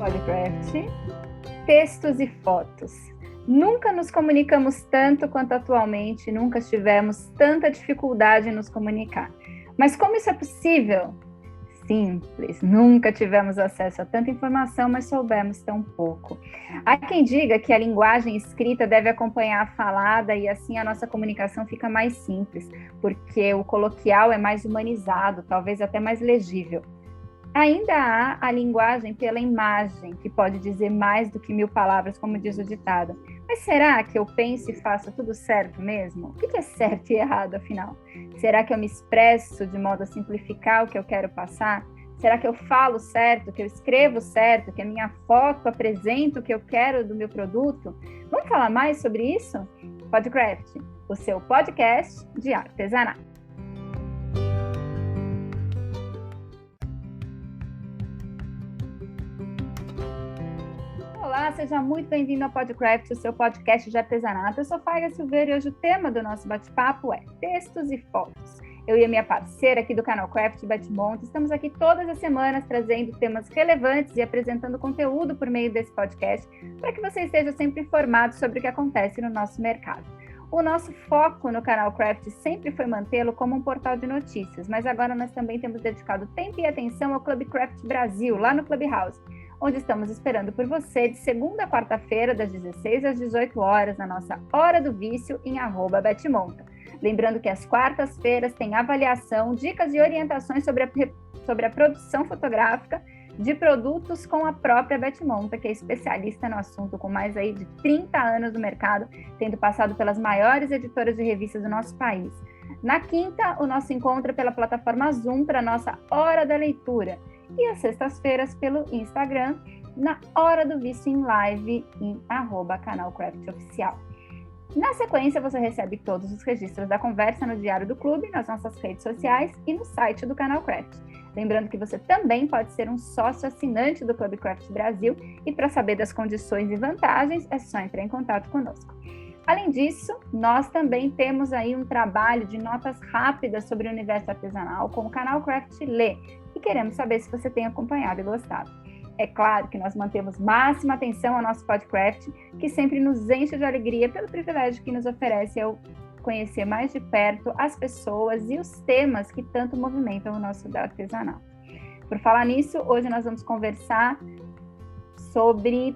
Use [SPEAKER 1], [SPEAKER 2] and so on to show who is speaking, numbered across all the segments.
[SPEAKER 1] Podcraft, textos e fotos. Nunca nos comunicamos tanto quanto atualmente, nunca tivemos tanta dificuldade em nos comunicar. Mas como isso é possível? Simples, nunca tivemos acesso a tanta informação, mas soubemos tão pouco. Há quem diga que a linguagem escrita deve acompanhar a falada e assim a nossa comunicação fica mais simples, porque o coloquial é mais humanizado, talvez até mais legível. Ainda há a linguagem pela imagem, que pode dizer mais do que 1000 palavras, como diz o ditado. Mas será que eu penso e faço tudo certo mesmo? O que é certo e errado, afinal? Será que eu me expresso de modo a simplificar o que eu quero passar? Será que eu falo certo, que eu escrevo certo, que a minha foto apresenta o que eu quero do meu produto? Vamos falar mais sobre isso? Podcraft, o seu podcast de artesanato. Olá, seja muito bem-vindo ao Podcraft, o seu podcast de artesanato. Eu sou Faiga Silveira e hoje o tema do nosso bate-papo é textos e fotos. Eu e a minha parceira aqui do canal Craft, Beth Monta, estamos aqui todas as semanas trazendo temas relevantes e apresentando conteúdo por meio desse podcast para que você esteja sempre informado sobre o que acontece no nosso mercado. O nosso foco no canal Craft sempre foi mantê-lo como um portal de notícias, mas agora nós também temos dedicado tempo e atenção ao Clube Craft Brasil, lá no Clubhouse, onde estamos esperando por você de segunda a quarta-feira, das 16 às 18 horas, na nossa Hora do Vício, em @betmonta. Lembrando que às quartas-feiras tem avaliação, dicas e orientações sobre a produção fotográfica de produtos com a própria Beth Monta, que é especialista no assunto, com mais aí de 30 anos no mercado, tendo passado pelas maiores editoras de revistas do nosso país. Na quinta, o nosso encontro é pela plataforma Zoom para a nossa Hora da Leitura. E às sextas-feiras pelo Instagram, na Hora do Vício em Live, em @canalcraftoficial. Na sequência, você recebe todos os registros da conversa no Diário do Clube, nas nossas redes sociais e no site do Canal Craft. Lembrando que você também pode ser um sócio assinante do Clube Craft Brasil e para saber das condições e vantagens é só entrar em contato conosco. Além disso, nós também temos aí um trabalho de notas rápidas sobre o universo artesanal com o Canal Craft Lê e queremos saber se você tem acompanhado e gostado. É claro que nós mantemos máxima atenção ao nosso Podcraft, que sempre nos enche de alegria pelo privilégio que nos oferece ao conhecer mais de perto as pessoas e os temas que tanto movimentam o nosso artesanal. Por falar nisso, hoje nós vamos conversar sobre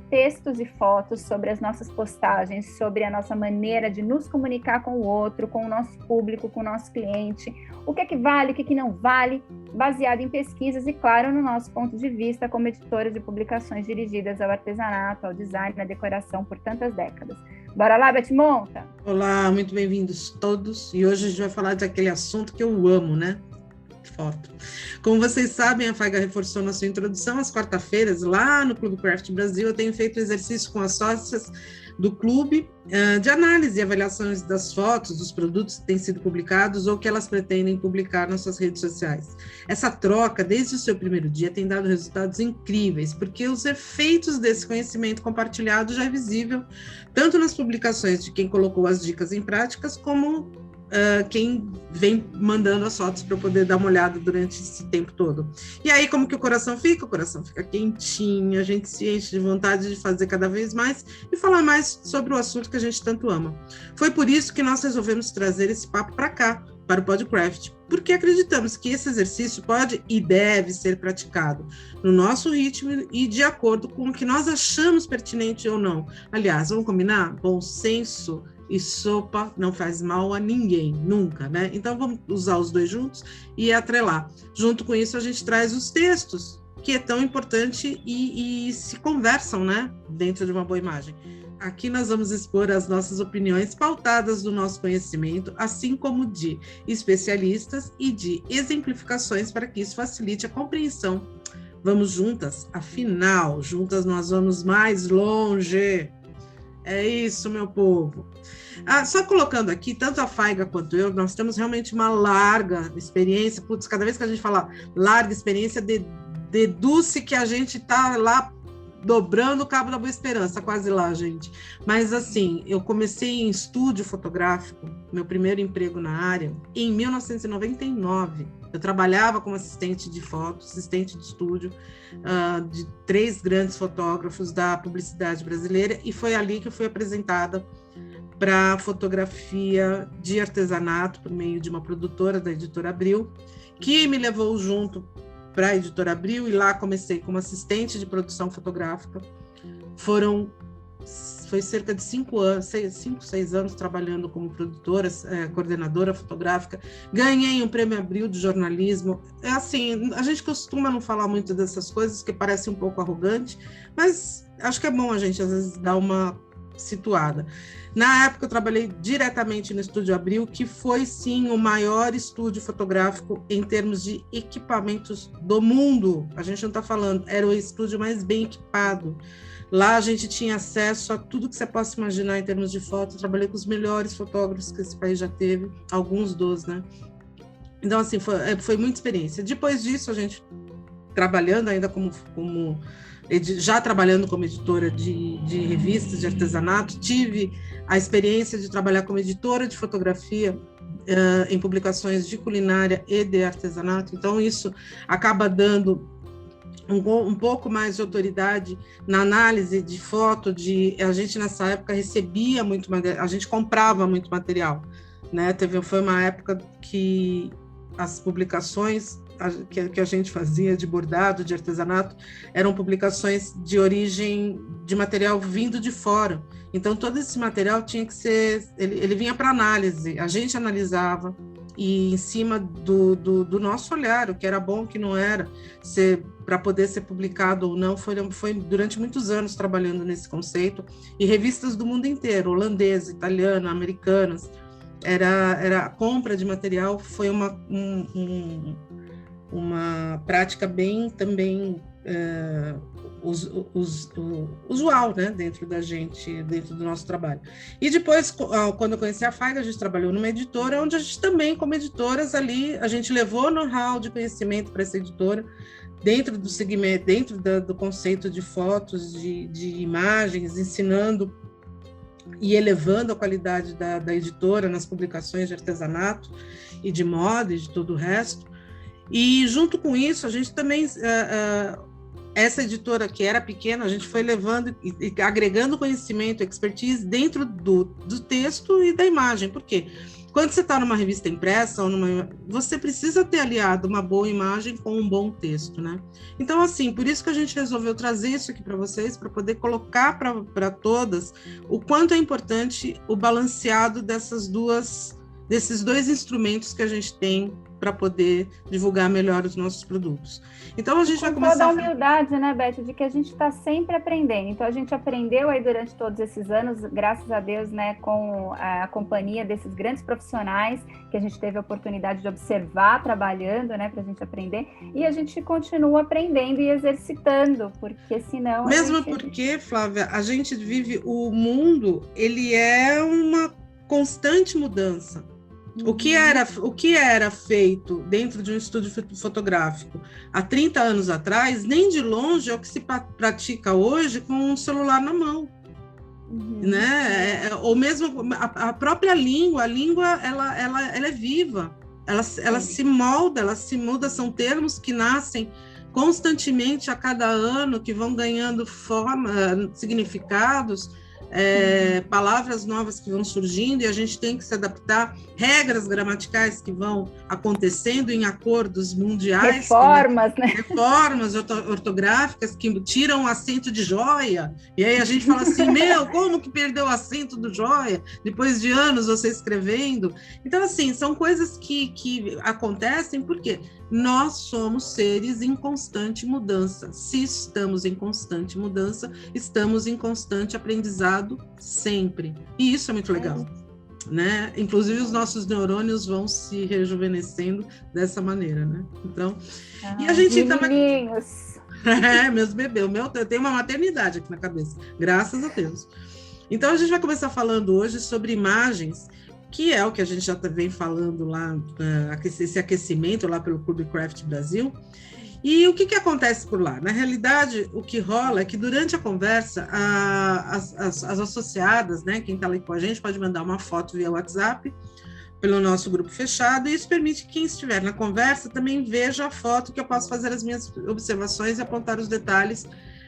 [SPEAKER 1] textos e fotos, sobre as nossas postagens, sobre a nossa maneira de nos comunicar com o outro, com o nosso público, com o nosso cliente, o que é que vale, o que é que não vale, baseado em pesquisas e, claro, no nosso ponto de vista como editora de publicações dirigidas ao artesanato, ao design, à decoração por tantas décadas. Bora lá, Beth Monta?
[SPEAKER 2] Olá, muito bem-vindos todos. E hoje a gente vai falar daquele assunto que eu amo, né? Foto. Como vocês sabem, a Faiga reforçou na sua introdução, às quarta-feiras, lá no Clube Craft Brasil, eu tenho feito exercício com as sócias do clube de análise e avaliações das fotos, dos produtos que têm sido publicados ou que elas pretendem publicar nas suas redes sociais. Essa troca, desde o seu primeiro dia, tem dado resultados incríveis, porque os efeitos desse conhecimento compartilhado já é visível, tanto nas publicações de quem colocou as dicas em práticas, como quem vem mandando as fotos para eu poder dar uma olhada durante esse tempo todo. E aí, como que o coração fica? O coração fica quentinho, a gente se enche de vontade de fazer cada vez mais e falar mais sobre o assunto que a gente tanto ama. Foi por isso que nós resolvemos trazer esse papo para cá, para o Podcraft, porque acreditamos que esse exercício pode e deve ser praticado no nosso ritmo e de acordo com o que nós achamos pertinente ou não. Aliás, vamos combinar? Bom senso e sopa não faz mal a ninguém, nunca, né? Então vamos usar os dois juntos e atrelar. Junto com isso a gente traz os textos, que é tão importante e se conversam, né? Dentro de uma boa imagem. Aqui nós vamos expor as nossas opiniões pautadas do nosso conhecimento, assim como de especialistas e de exemplificações para que isso facilite a compreensão. Vamos juntas, afinal, juntas nós vamos mais longe. É isso, meu povo. Só colocando aqui, tanto a Faiga quanto eu, nós temos realmente uma larga experiência. Putz, cada vez que a gente fala larga experiência, deduz-se que a gente está lá dobrando o cabo da Boa Esperança, quase lá, gente. Mas assim, eu comecei em estúdio fotográfico, meu primeiro emprego na área, em 1999. Eu trabalhava como assistente de foto, assistente de estúdio, de 3 grandes fotógrafos da publicidade brasileira, e foi ali que eu fui apresentada para fotografia de artesanato por meio de uma produtora da Editora Abril, que me levou junto para a Editora Abril, e lá comecei como assistente de produção fotográfica. Foi cerca de 5, 6 anos trabalhando como produtora, coordenadora fotográfica. Ganhei um prêmio Abril de jornalismo. Assim, a gente costuma não falar muito dessas coisas, que parece um pouco arrogante, mas acho que é bom a gente, às vezes, dar uma situada. Na época, eu trabalhei diretamente no Estúdio Abril, que foi, sim, o maior estúdio fotográfico em termos de equipamentos do mundo. A gente não está falando, era o estúdio mais bem equipado. Lá a gente tinha acesso a tudo que você possa imaginar em termos de foto. Eu trabalhei com os melhores fotógrafos que esse país já teve, alguns dos, né? Então, assim, foi muita experiência. Depois disso, a gente trabalhando ainda já trabalhando como editora de revistas de artesanato, tive a experiência de trabalhar como editora de fotografia em publicações de culinária e de artesanato. Então, isso acaba dando um pouco mais de autoridade na análise de foto. A gente, nessa época, recebia muito material, a gente comprava muito material, né? Foi uma época que as publicações que a gente fazia de bordado, de artesanato, eram publicações de origem de material vindo de fora. Então, todo esse material tinha que ser... Ele vinha para análise, a gente analisava, e em cima do nosso olhar, o que era bom, o que não era, para poder ser publicado ou não. Foi durante muitos anos trabalhando nesse conceito, e revistas do mundo inteiro, holandesa, italiana, americanas. A compra de material foi uma prática bem também usual, né, dentro da gente, dentro do nosso trabalho. E depois, quando eu conheci a FAIG, a gente trabalhou numa editora, onde a gente também, como editoras ali, a gente levou know-how de conhecimento para essa editora, dentro do segmento, dentro do conceito de fotos, de imagens, ensinando e elevando a qualidade da editora nas publicações de artesanato e de moda e de todo o resto. E, junto com isso, a gente também, essa editora que era pequena, a gente foi levando e agregando conhecimento, expertise dentro do texto e da imagem. Por quê? Quando você está numa revista impressa, você precisa ter aliado uma boa imagem com um bom texto, né? Então, assim, por isso que a gente resolveu trazer isso aqui para vocês, para poder colocar para todas o quanto é importante o balanceado desses 2 instrumentos que a gente tem para poder divulgar melhor os nossos produtos. Então, a gente vai começar...
[SPEAKER 1] Com toda a humildade, né, Beth, de que a gente está sempre aprendendo. Então, a gente aprendeu aí durante todos esses anos, graças a Deus, né, com a companhia desses grandes profissionais que a gente teve a oportunidade de observar trabalhando, né, para a gente aprender. E a gente continua aprendendo e exercitando, porque senão...
[SPEAKER 2] Porque, Flávia, a gente vive... O mundo, ele é uma constante mudança. O que era feito dentro de um estúdio fotográfico há 30 anos atrás, nem de longe é o que se pratica hoje com um celular na mão. Né? Ou mesmo a própria língua, ela é viva, ela se molda, ela se muda, são termos que nascem constantemente a cada ano, que vão ganhando forma, significados, palavras novas que vão surgindo, e a gente tem que se adaptar, regras gramaticais que vão acontecendo em acordos mundiais, reformas ortográficas que tiram o acento de joia, e aí a gente fala assim, como que perdeu o acento do joia, depois de anos você escrevendo? Então, assim, são coisas que acontecem porque nós somos seres em constante mudança. Se estamos em constante mudança, estamos em constante aprendizado sempre. E isso é muito legal, né? Inclusive, os nossos neurônios vão se rejuvenescendo dessa maneira, né? Então, e a gente também... meus bebês, eu tenho uma maternidade aqui na cabeça, graças a Deus. Então, a gente vai começar falando hoje sobre imagens, que é o que a gente já vem falando lá, esse aquecimento lá pelo Clube Craft Brasil. E o que acontece por lá? Na realidade, o que rola é que durante a conversa, as associadas, né, quem está ali com a gente, pode mandar uma foto via WhatsApp, pelo nosso grupo fechado, e isso permite que quem estiver na conversa também veja a foto, que eu posso fazer as minhas observações e apontar os detalhes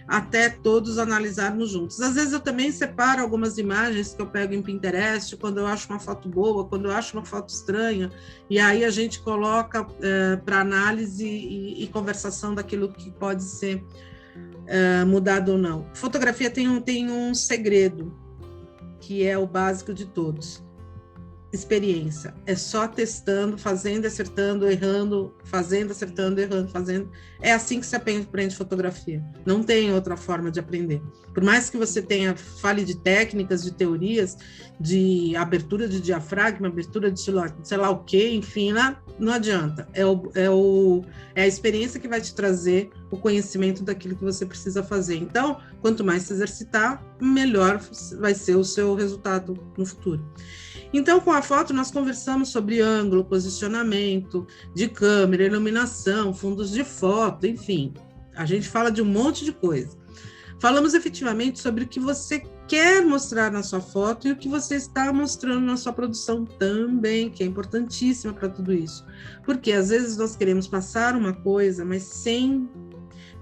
[SPEAKER 2] até todos analisarmos juntos. Às vezes eu também separo algumas imagens que eu pego em Pinterest, quando eu acho uma foto boa, quando eu acho uma foto estranha, e aí a gente coloca para análise e conversação daquilo que pode ser mudado ou não. Fotografia tem um segredo, que é o básico de todos. Experiência. É só testando, fazendo, acertando, errando, fazendo, acertando, errando, fazendo. É assim que se aprende fotografia. Não tem outra forma de aprender. Por mais que você fale de técnicas, de teorias, de abertura de diafragma, abertura de sei lá o quê, enfim, não adianta. É a experiência que vai te trazer o conhecimento daquilo que você precisa fazer. Então, quanto mais se exercitar, melhor vai ser o seu resultado no futuro. Então, com a foto, nós conversamos sobre ângulo, posicionamento de câmera, iluminação, fundos de foto, enfim. A gente fala de um monte de coisa. Falamos efetivamente sobre o que você quer mostrar na sua foto e o que você está mostrando na sua produção também, que é importantíssima para tudo isso. Porque, às vezes, nós queremos passar uma coisa, mas sem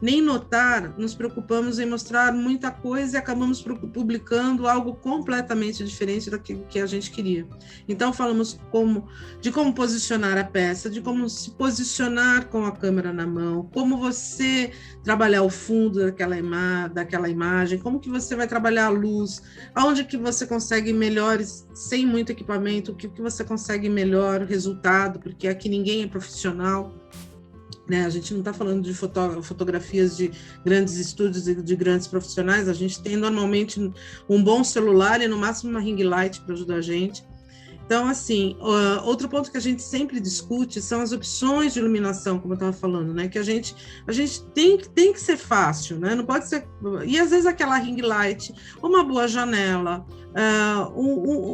[SPEAKER 2] nem notar, nos preocupamos em mostrar muita coisa e acabamos publicando algo completamente diferente daquilo que a gente queria. Então, falamos de como posicionar a peça, de como se posicionar com a câmera na mão, como você trabalhar o fundo daquela imagem, como que você vai trabalhar a luz, aonde que você consegue melhores, sem muito equipamento, o que você consegue melhor resultado, porque aqui ninguém é profissional. Né? A gente não está falando de fotografias de grandes estúdios e de grandes profissionais, a gente tem normalmente um bom celular e no máximo uma ring light para ajudar a gente. Então, assim, outro ponto que a gente sempre discute são as opções de iluminação, como eu estava falando, né? Que a gente tem que ser fácil, né? Não pode ser... E às vezes aquela ring light, uma boa janela,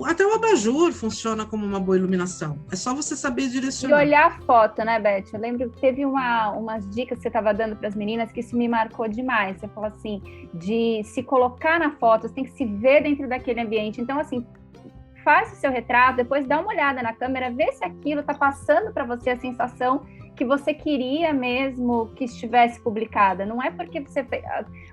[SPEAKER 2] até o abajur funciona como uma boa iluminação. É só você saber direcionar.
[SPEAKER 1] E olhar a foto, né, Beth? Eu lembro que teve umas dicas que você estava dando para as meninas que isso me marcou demais. Você falou assim, de se colocar na foto, você tem que se ver dentro daquele ambiente. Então, assim, faz o seu retrato, depois dá uma olhada na câmera, vê se aquilo está passando para você a sensação que você queria mesmo que estivesse publicada. Não é porque você...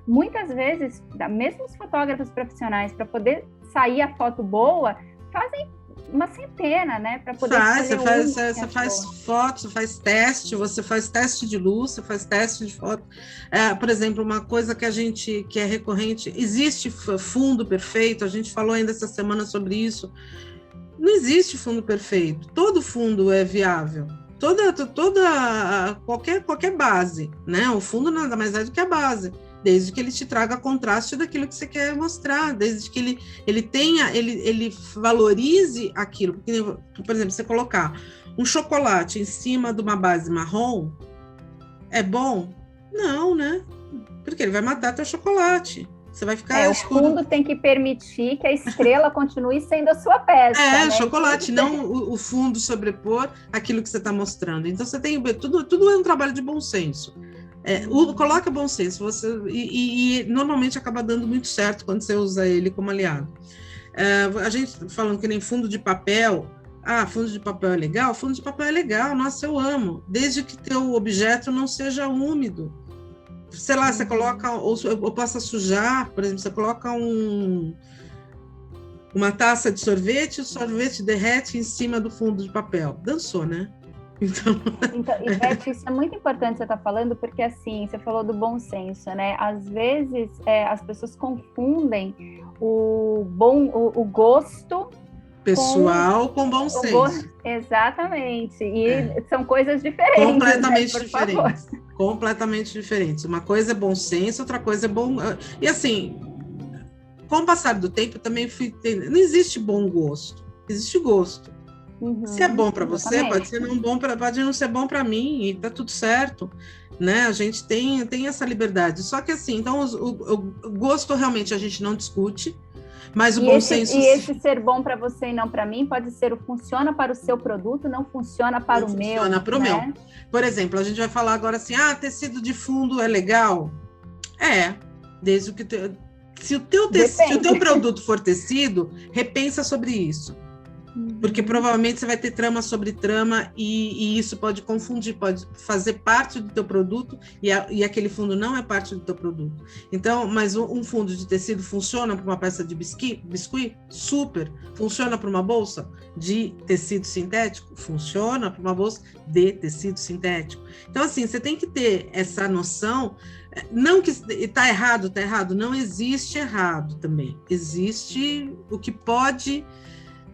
[SPEAKER 1] Muitas vezes, mesmo os fotógrafos profissionais, para poder sair a foto boa, fazem uma centena, né? Para poder
[SPEAKER 2] você faz foto, você faz teste de luz, você faz teste de foto. Por exemplo, uma coisa que é recorrente, existe fundo perfeito, a gente falou ainda essa semana sobre isso. Não existe fundo perfeito, todo fundo é viável. Qualquer base, né? O fundo nada mais é do que a base, desde que ele te traga contraste daquilo que você quer mostrar, desde que ele valorize aquilo. Porque, por exemplo, você colocar um chocolate em cima de uma base marrom, é bom? Não, né? Porque ele vai matar teu chocolate. Você vai ficar escuro.
[SPEAKER 1] O fundo tem que permitir que a estrela continue sendo a sua peça. Né?
[SPEAKER 2] Chocolate, não o fundo sobrepor aquilo que você está mostrando. Então, você tem... Tudo é um trabalho de bom senso. Coloca bom senso, e normalmente acaba dando muito certo quando você usa ele como aliado. A gente falando que nem fundo de papel, fundo de papel é legal? Fundo de papel é legal, nossa, eu amo, desde que teu objeto não seja úmido. Sei lá, você coloca, ou possa sujar, por exemplo, você coloca uma taça de sorvete, o sorvete derrete em cima do fundo de papel. Dançou, né? Então,
[SPEAKER 1] e Beth, isso é muito importante você estar falando, porque assim, você falou do bom senso, né? Às vezes as pessoas confundem o gosto
[SPEAKER 2] pessoal com bom senso.
[SPEAKER 1] Exatamente. E são coisas diferentes.
[SPEAKER 2] Completamente diferentes. Completamente diferentes. Uma coisa é bom senso, outra coisa é bom... E assim, com o passar do tempo, também não existe bom gosto. Existe gosto. Se é bom para você, pode não ser bom para mim, e tá tudo certo, né? A gente tem essa liberdade. Só que assim, então o gosto realmente a gente não discute, mas o bom senso...
[SPEAKER 1] E esse ser bom para você e não para mim pode ser funciona para o seu produto, não funciona para o meu.
[SPEAKER 2] Funciona para o meu. Por exemplo, a gente vai falar agora assim, tecido de fundo é legal? Desde que... Se o teu produto for tecido, repensa sobre isso. Porque provavelmente você vai ter trama sobre trama e isso pode confundir, pode fazer parte do teu produto e aquele fundo não é parte do teu produto. Então, mas um fundo de tecido funciona para uma peça de biscuit? Super. Funciona para uma bolsa de tecido sintético? Funciona para uma bolsa de tecido sintético. Então, assim, você tem que ter essa noção, não que está errado, não existe errado também. Existe o que pode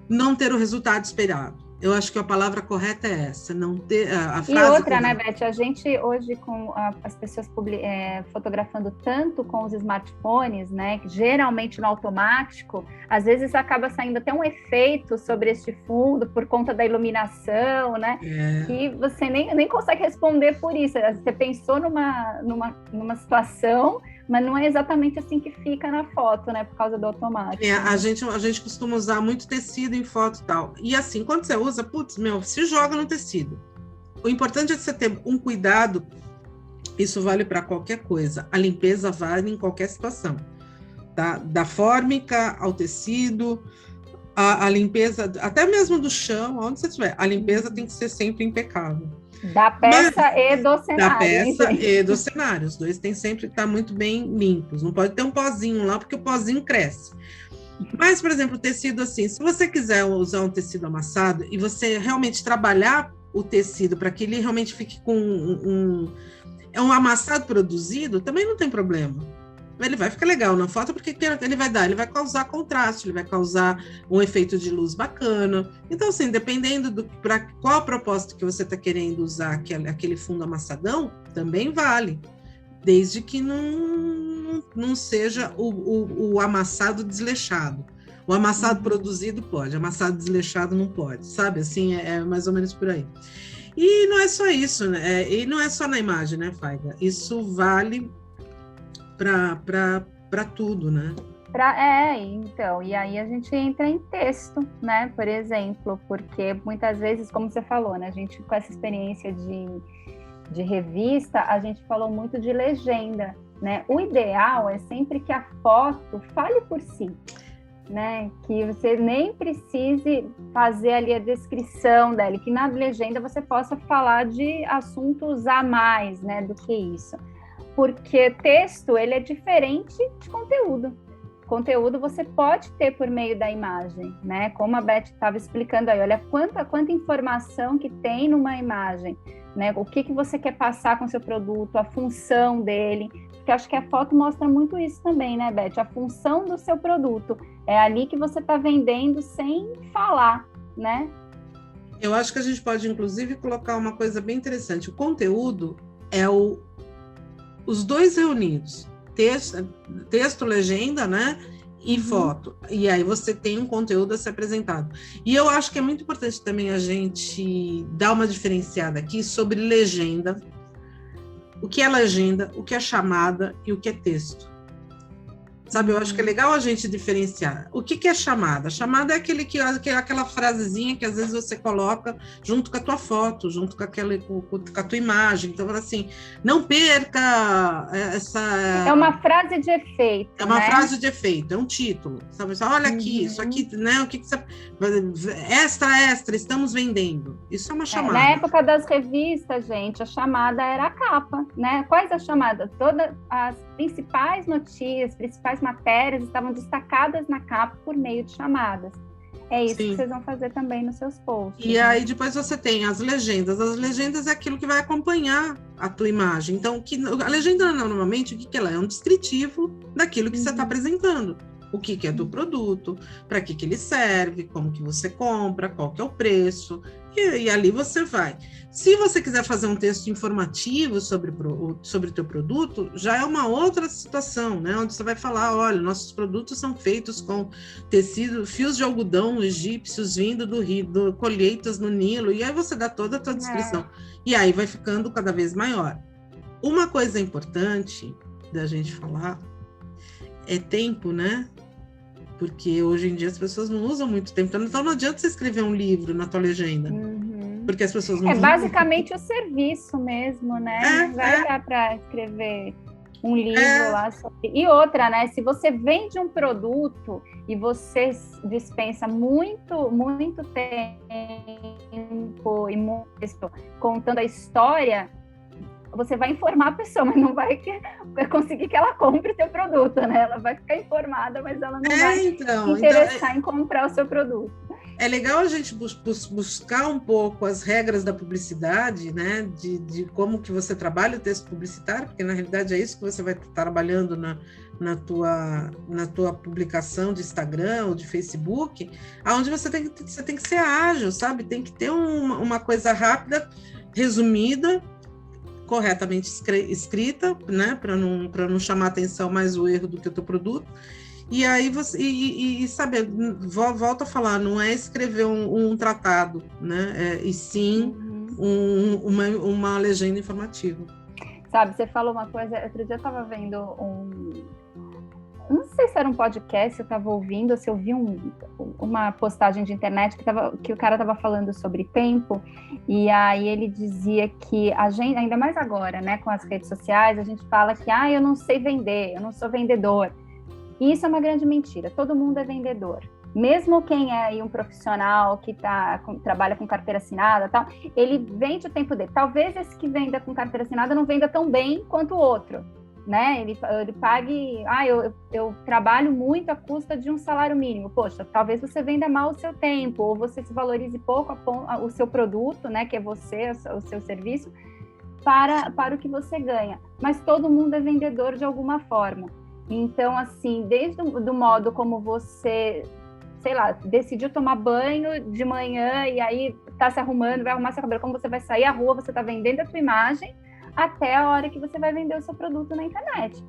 [SPEAKER 2] não ter o resultado esperado. Eu acho que a palavra correta é essa, não ter a frase.
[SPEAKER 1] E outra, né, Beth? A gente hoje, com as pessoas fotografando tanto com os smartphones, né, que geralmente no automático, às vezes acaba saindo até um efeito sobre este fundo por conta da iluminação, né? Que você nem consegue responder por isso. Você pensou numa situação, mas não é exatamente assim que fica na foto, né? Por causa do automático.
[SPEAKER 2] A gente costuma usar muito tecido em foto e tal. E assim, quando você usa, se joga no tecido. O importante é você ter um cuidado, isso vale para qualquer coisa. A limpeza vale em qualquer situação. Tá? Da fórmica ao tecido, a limpeza, até mesmo do chão, onde você estiver, a limpeza tem que ser sempre impecável.
[SPEAKER 1] Da peça e do cenário.
[SPEAKER 2] Da peça e do cenário. Os dois têm sempre que estar muito bem limpos. Não pode ter um pozinho lá, porque o pozinho cresce. Mas, por exemplo, o tecido assim, se você quiser usar um tecido amassado e você realmente trabalhar o tecido para que ele realmente fique com um amassado produzido, também não tem problema. Ele vai ficar legal na foto, porque ele vai causar contraste, ele vai causar um efeito de luz bacana. Então, assim, dependendo para qual propósito que você está querendo usar aquele fundo amassadão, também vale, desde que não seja o amassado desleixado. O amassado produzido pode, amassado desleixado não pode, sabe? Assim, é mais ou menos por aí. E não é só isso, né? E não é só na imagem, né, Faiga? Isso vale para tudo, né?
[SPEAKER 1] Então, e aí a gente entra em texto, né, por exemplo, porque muitas vezes, como você falou, né, a gente com essa experiência de revista, a gente falou muito de legenda, né? O ideal é sempre que a foto fale por si, né? Que você nem precise fazer ali a descrição dela, que na legenda você possa falar de assuntos a mais, né, do que isso. Porque texto, ele é diferente de conteúdo. Conteúdo você pode ter por meio da imagem, né? Como a Beth estava explicando aí, olha quanta informação que tem numa imagem, né? O que você quer passar com o seu produto, a função dele, porque acho que a foto mostra muito isso também, né, Beth? A função do seu produto, é ali que você está vendendo sem falar, né?
[SPEAKER 2] Eu acho que a gente pode, inclusive, colocar uma coisa bem interessante. O conteúdo é os dois reunidos, texto, legenda, né, e foto. E aí você tem um conteúdo a ser apresentado. E eu acho que é muito importante também a gente dar uma diferenciada aqui sobre legenda, o que é legenda, o que é chamada e o que é texto. Sabe, eu acho que é legal a gente diferenciar. O que é chamada? Chamada é aquela frasezinha que às vezes você coloca junto com a tua foto, junto com a tua imagem. Então, assim, não perca essa...
[SPEAKER 1] É uma frase de efeito,
[SPEAKER 2] É uma
[SPEAKER 1] né?
[SPEAKER 2] frase de efeito, é um título. Sabe? Olha aqui, isso aqui, né? O que você... Extra, estamos vendendo. Isso é uma chamada.
[SPEAKER 1] Na época das revistas, gente, a chamada era a capa, né? Quais as chamadas? Todas as principais notícias, principais matérias estavam destacadas na capa por meio de chamadas. É isso que vocês vão fazer também nos seus posts.
[SPEAKER 2] E aí depois você tem as legendas. As legendas é aquilo que vai acompanhar a tua imagem. Então, a legenda normalmente, o que ela é? É um descritivo daquilo que você está apresentando. O que é do produto, para que ele serve, como que você compra, qual que é o preço, e ali você vai. Se você quiser fazer um texto informativo sobre o teu produto, já é uma outra situação, né? Onde você vai falar, olha, nossos produtos são feitos com tecido, fios de algodão egípcios vindo do Rio, colheitas no Nilo, e aí você dá toda a tua descrição. E aí vai ficando cada vez maior. Uma coisa importante da gente falar é tempo, né? Porque hoje em dia as pessoas não usam muito tempo. Então não adianta você escrever um livro na tua legenda. Porque as pessoas não
[SPEAKER 1] basicamente o serviço mesmo, né? Não vai dar para escrever um livro lá sobre... E outra, né? Se você vende um produto e você dispensa muito, muito tempo e muito contando a história, você vai informar a pessoa, mas não vai conseguir que ela compre o seu produto, né? Ela vai ficar informada, mas ela não vai interessar em comprar o seu produto.
[SPEAKER 2] É legal a gente buscar um pouco as regras da publicidade, né? De como que você trabalha o texto publicitário, porque na realidade é isso que você vai estar trabalhando na tua publicação de Instagram ou de Facebook, onde você tem que ser ágil, sabe? Tem que ter uma coisa rápida, resumida, corretamente escrita, né? Para não chamar atenção mais o erro do que o teu produto. E aí você saber, volta a falar, não é escrever um tratado, né? E sim uma legenda informativa.
[SPEAKER 1] Sabe, você falou uma coisa, outro dia eu estava vendo não sei se era um podcast, eu estava ouvindo, ou se eu vi uma postagem de internet que o cara estava falando sobre tempo, e aí ele dizia que a gente, ainda mais agora, né, com as redes sociais, a gente fala que eu não sei vender, eu não sou vendedor. E isso é uma grande mentira, todo mundo é vendedor. Mesmo quem é aí um profissional que trabalha com carteira assinada, tal, ele vende o tempo dele. Talvez esse que venda com carteira assinada não venda tão bem quanto o outro, né? Ele pague... eu trabalho muito à custa de um salário mínimo. Poxa, talvez você venda mal o seu tempo, ou você se valorize pouco o seu produto, né? Que é você, o seu serviço, para o que você ganha. Mas todo mundo é vendedor de alguma forma. Então, assim, desde do modo como você, sei lá, decidiu tomar banho de manhã e aí tá se arrumando, vai arrumar seu cabelo, como você vai sair à rua, você tá vendendo a sua imagem, até a hora que você vai vender o seu produto na internet.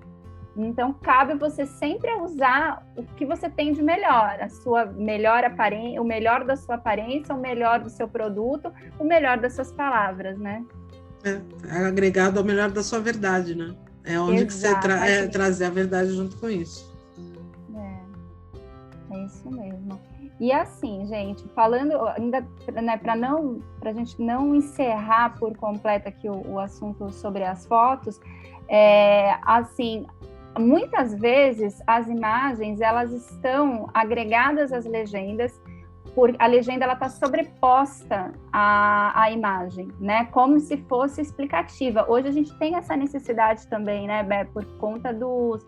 [SPEAKER 1] Então, cabe você sempre usar o que você tem de melhor, a sua melhor aparência, o melhor da sua aparência, o melhor do seu produto, o melhor das suas palavras, né?
[SPEAKER 2] É agregado ao melhor da sua verdade, né? É onde que você trazer a verdade junto com isso.
[SPEAKER 1] É isso mesmo. E assim, gente, falando ainda, né, para a gente não encerrar por completo aqui o assunto sobre as fotos, assim, muitas vezes as imagens elas estão agregadas às legendas, a legenda ela está sobreposta à imagem, né? Como se fosse explicativa. Hoje a gente tem essa necessidade também, né, Bé, por conta do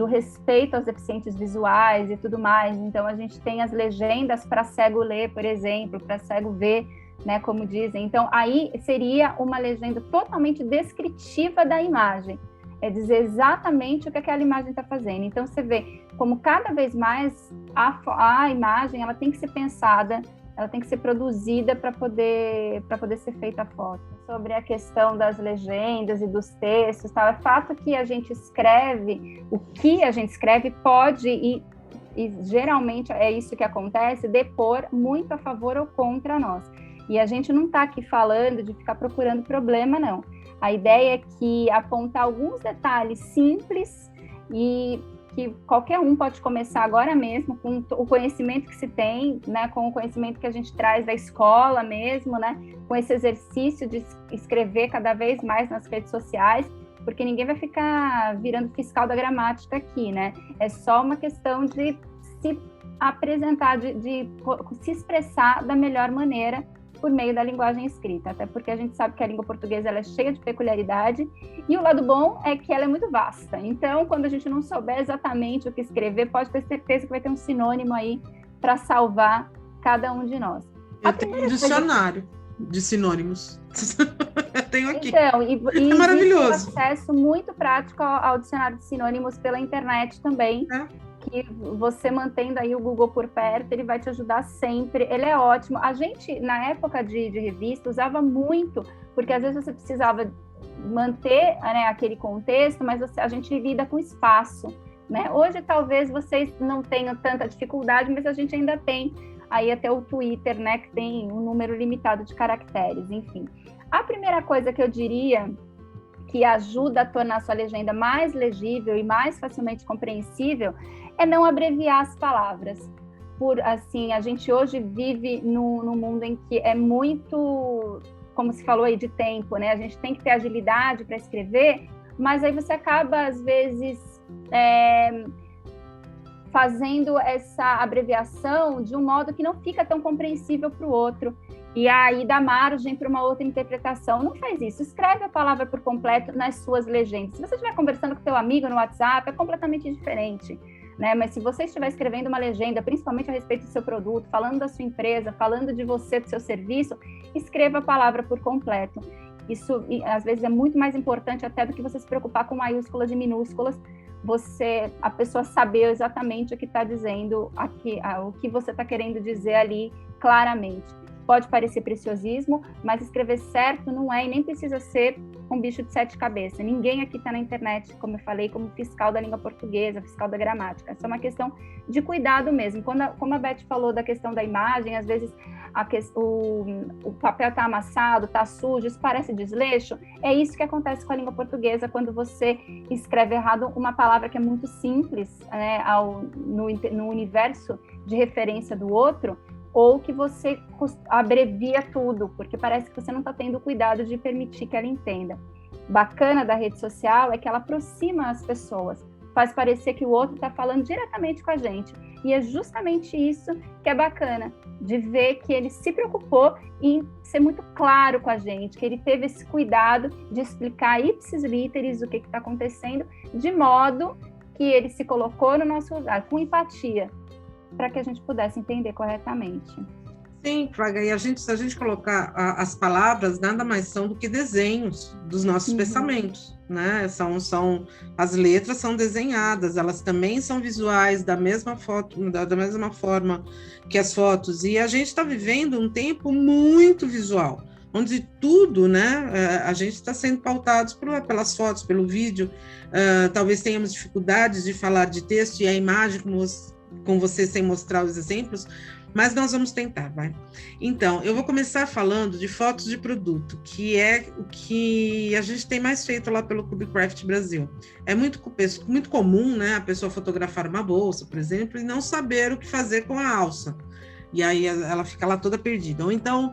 [SPEAKER 1] respeito aos deficientes visuais e tudo mais. Então a gente tem as legendas para cego ler, por exemplo, para cego ver, né? Como dizem. Então aí seria uma legenda totalmente descritiva da imagem. É dizer exatamente o que aquela imagem está fazendo. Então, você vê como cada vez mais a imagem ela tem que ser pensada, ela tem que ser produzida para poder ser feita a foto. Sobre a questão das legendas e dos textos, tá? É fato que a gente escreve, o que a gente escreve pode, e geralmente é isso que acontece, depor muito a favor ou contra nós. E a gente não está aqui falando de ficar procurando problema, não. A ideia é que apontar alguns detalhes simples e que qualquer um pode começar agora mesmo com o conhecimento que se tem, né, com o conhecimento que a gente traz da escola mesmo, né, com esse exercício de escrever cada vez mais nas redes sociais, porque ninguém vai ficar virando fiscal da gramática aqui, né? É só uma questão de se apresentar, de se expressar da melhor maneira por meio da linguagem escrita, até porque a gente sabe que a língua portuguesa ela é cheia de peculiaridade, e o lado bom é que ela é muito vasta. Então, quando a gente não souber exatamente o que escrever, pode ter certeza que vai ter um sinônimo aí para salvar cada um de nós.
[SPEAKER 2] Eu tenho um dicionário de sinônimos. Eu tenho aqui.
[SPEAKER 1] Então, e
[SPEAKER 2] é maravilhoso.
[SPEAKER 1] Um acesso muito prático ao dicionário de sinônimos pela internet também. Que você mantendo aí o Google por perto, ele vai te ajudar sempre, ele é ótimo. A gente, na época de revista, usava muito, porque às vezes você precisava manter, né, aquele contexto, mas a gente lida com espaço, né? Hoje talvez vocês não tenham tanta dificuldade, mas a gente ainda tem aí até o Twitter, né, que tem um número limitado de caracteres, enfim. A primeira coisa que eu diria que ajuda a tornar a sua legenda mais legível e mais facilmente compreensível é não abreviar as palavras. Assim, a gente hoje vive num mundo em que é muito, como se falou aí, de tempo, né? A gente tem que ter agilidade para escrever, mas aí você acaba, às vezes, fazendo essa abreviação de um modo que não fica tão compreensível para o outro, e aí dá margem para uma outra interpretação. Não faz isso, escreve a palavra por completo nas susuas legendas. Se você estiver conversando com seu amigo no WhatsApp, é completamente diferente, né? Mas se você estiver escrevendo uma legenda, principalmente a respeito do seu produto, falando da sua empresa, falando de você, do seu serviço, escreva a palavra por completo. Isso, às vezes, é muito mais importante até do que você se preocupar com maiúsculas e minúsculas, a pessoa saber exatamente o que está dizendo, o que você está querendo dizer ali claramente. Pode parecer preciosismo, mas escrever certo não é e nem precisa ser um bicho de 7 cabeças. Ninguém aqui está na internet, como eu falei, como fiscal da língua portuguesa, fiscal da gramática. Isso é uma questão de cuidado mesmo. Como a Beth falou da questão da imagem, às vezes o papel está amassado, está sujo, isso parece desleixo. É isso que acontece com a língua portuguesa quando você escreve errado uma palavra que é muito simples, né, no universo de referência do outro, ou que você abrevia tudo, porque parece que você não está tendo cuidado de permitir que ela entenda. Bacana da rede social é que ela aproxima as pessoas, faz parecer que o outro está falando diretamente com a gente. E é justamente isso que é bacana, de ver que ele se preocupou em ser muito claro com a gente, que ele teve esse cuidado de explicar ipsis literis o que está acontecendo, de modo que ele se colocou no nosso lugar, com empatia, para que a gente pudesse entender corretamente.
[SPEAKER 2] Sim, Fraga, e se a gente colocar as palavras, nada mais são do que desenhos dos nossos pensamentos, né? As letras são desenhadas, elas também são visuais da mesma forma que as fotos, e a gente está vivendo um tempo muito visual, onde tudo, né, a gente está sendo pautados pelas fotos, pelo vídeo, talvez tenhamos dificuldades de falar de texto e a imagem com você sem mostrar os exemplos, mas nós vamos tentar, vai. Então, eu vou começar falando de fotos de produto, que é o que a gente tem mais feito lá pelo Clube Craft Brasil. É muito comum, né, a pessoa fotografar uma bolsa, por exemplo, e não saber o que fazer com a alça. E aí ela fica lá toda perdida. Ou então,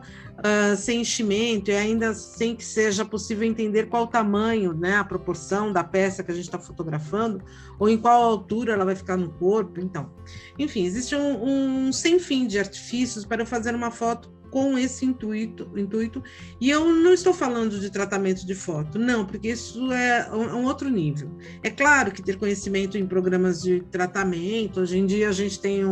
[SPEAKER 2] sem enchimento, e ainda sem que seja possível entender qual o tamanho, né, a proporção da peça que a gente está fotografando, ou em qual altura ela vai ficar no corpo. Então, enfim, existe um sem fim de artifícios para eu fazer uma foto com esse intuito, e eu não estou falando de tratamento de foto, não, porque isso é um outro nível. É claro que ter conhecimento em programas de tratamento, hoje em dia a gente tem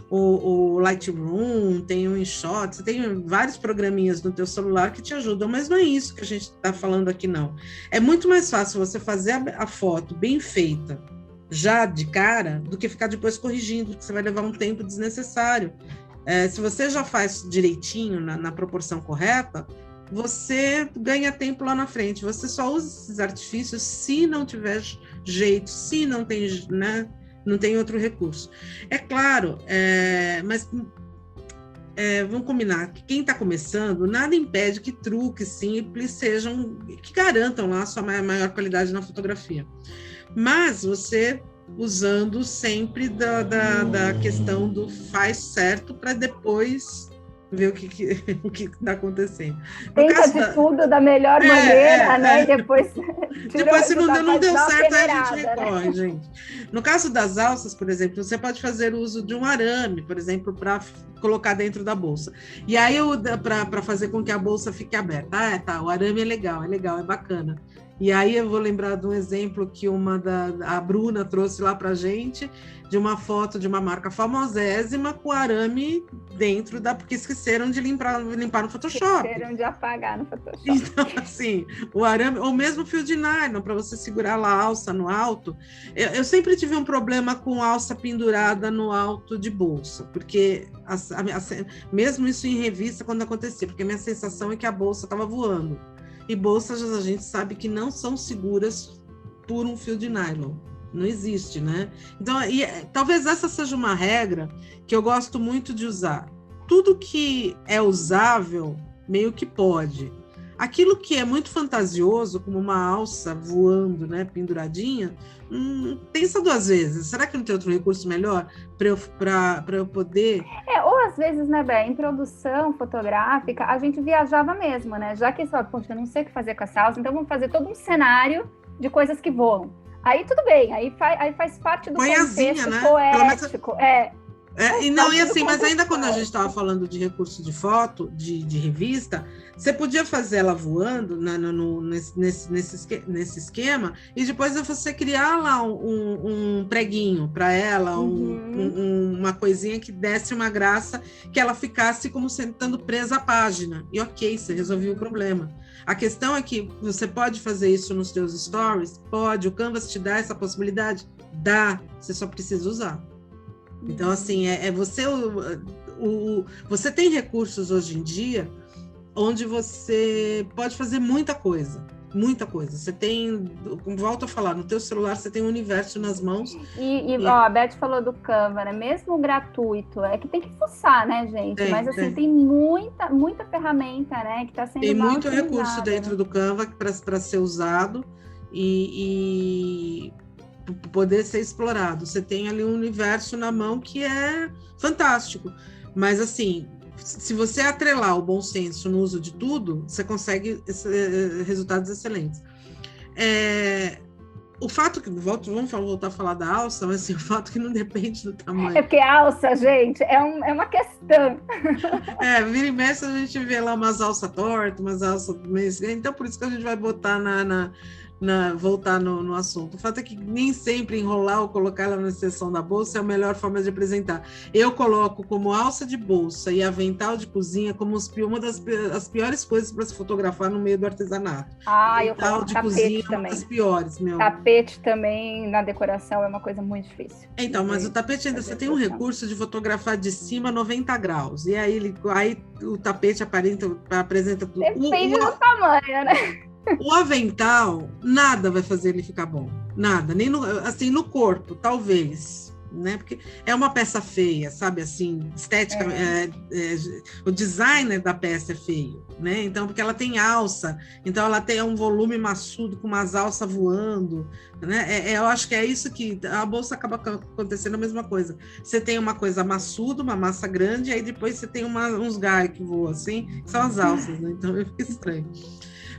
[SPEAKER 2] o Lightroom, tem o InShot, você tem vários programinhas no teu celular que te ajudam, mas não é isso que a gente está falando aqui, não. É muito mais fácil você fazer a foto bem feita, já de cara, do que ficar depois corrigindo, porque você vai levar um tempo desnecessário. Se você já faz direitinho, na proporção correta, você ganha tempo lá na frente. Você só usa esses artifícios se não tiver jeito, se não tem, né, não tem outro recurso. É claro, mas vamos combinar que quem está começando, nada impede que truques simples que garantam lá a sua maior qualidade na fotografia. Mas você usando sempre da questão do faz certo para depois ver o que está acontecendo.
[SPEAKER 1] Tenta tudo da melhor maneira, né? E depois
[SPEAKER 2] se não deu certo, aí a gente recorre, né, gente. No caso das alças, por exemplo, você pode fazer uso de um arame, por exemplo, para colocar dentro da bolsa. E aí, para fazer com que a bolsa fique aberta. O arame é legal, é bacana. E aí eu vou lembrar de um exemplo que a Bruna trouxe lá pra gente, de uma foto de uma marca famosésima com arame dentro porque esqueceram de limpar no Photoshop.
[SPEAKER 1] Esqueceram de apagar no Photoshop.
[SPEAKER 2] Então, assim, o arame, ou mesmo fio de nylon, para você segurar lá a alça no alto. Eu sempre tive um problema com alça pendurada no alto de bolsa, porque mesmo isso em revista, quando acontecia, porque minha sensação é que a bolsa estava voando. E bolsas a gente sabe que não são seguras por um fio de nylon. Não existe, né? Então, talvez essa seja uma regra que eu gosto muito de usar. Tudo que é usável, meio que pode. Aquilo que é muito fantasioso, como uma alça voando, né, penduradinha, pensa 2 vezes. Será que não tem outro recurso melhor para eu poder...
[SPEAKER 1] Ou às vezes, né, Bé, em produção fotográfica, a gente viajava mesmo, né? Já que, poxa, eu não sei o que fazer com essa alça, então vamos fazer todo um cenário de coisas que voam. Aí tudo bem, aí faz parte do contexto
[SPEAKER 2] né?
[SPEAKER 1] poético.
[SPEAKER 2] E assim, mas ainda quando a gente estava falando de recurso de foto, de revista, você podia fazer ela voando nesse esquema, e depois você criar lá um preguinho para ela, uma coisinha que desse uma graça, que ela ficasse como sentando presa à página. E ok, você resolveu o problema. A questão é que você pode fazer isso nos seus stories? Pode. O Canvas te dá essa possibilidade? Dá. Você só precisa usar. Então, assim, você tem recursos hoje em dia onde você pode fazer muita coisa. Muita coisa. Você tem, volto a falar, no teu celular você tem um universo nas mãos.
[SPEAKER 1] A Beth falou do Canva, né? Mesmo gratuito, é que tem que fuçar, né, gente? Mas assim, tem muita ferramenta, né, que está sendo
[SPEAKER 2] tem
[SPEAKER 1] mal
[SPEAKER 2] muito
[SPEAKER 1] utilizada,
[SPEAKER 2] recurso dentro do Canva para ser usado e poder ser explorado. Você tem ali um universo na mão que é fantástico. Mas assim, se você atrelar o bom senso no uso de tudo, você consegue resultados excelentes. O fato que, vamos voltar a falar da alça, mas assim, o fato que não depende do tamanho.
[SPEAKER 1] É porque a alça, gente, é uma questão.
[SPEAKER 2] Vira e mexe, a gente vê lá umas alças tortas, umas alças... Então, por isso que a gente vai botar voltar no assunto. O fato é que nem sempre enrolar ou colocar ela na seção da bolsa é a melhor forma de apresentar. Eu coloco como alça de bolsa e avental de cozinha como uma das piores coisas para se fotografar no meio do artesanato.
[SPEAKER 1] Eu coloco
[SPEAKER 2] de
[SPEAKER 1] tapete
[SPEAKER 2] cozinha
[SPEAKER 1] também.
[SPEAKER 2] É uma das piores, meu.
[SPEAKER 1] Tapete também na decoração é uma coisa muito difícil.
[SPEAKER 2] Então, mas o tapete ainda você tem um recurso de fotografar de cima 90 graus. E aí o tapete apresenta tudo.
[SPEAKER 1] Depende do tamanho, né?
[SPEAKER 2] O avental, nada vai fazer ele ficar bom. Nada. Nem no corpo, talvez. Né? Porque é uma peça feia, sabe? Assim, estética. O designer da peça é feio. Né? Então, porque ela tem alça. Então, ela tem um volume maçudo com umas alças voando. Né? Eu acho que é isso que... A bolsa acaba acontecendo a mesma coisa. Você tem uma coisa maçuda, uma massa grande, aí depois você tem uns galhos que voam assim, que são as alças. Né? Então, fica estranho.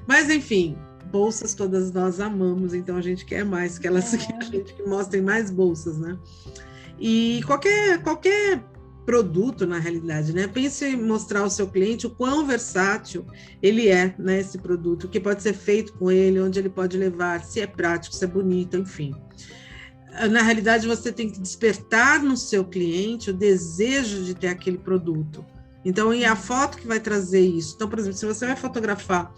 [SPEAKER 2] Mas, enfim, bolsas todas nós amamos, então a gente quer mais que elas que mostrem mais bolsas, né? E qualquer produto, na realidade, né? Pense em mostrar ao seu cliente o quão versátil ele é, né? Esse produto, o que pode ser feito com ele, onde ele pode levar, se é prático, se é bonito, enfim. Na realidade, você tem que despertar no seu cliente o desejo de ter aquele produto. Então, é a foto que vai trazer isso. Então, por exemplo, se você vai fotografar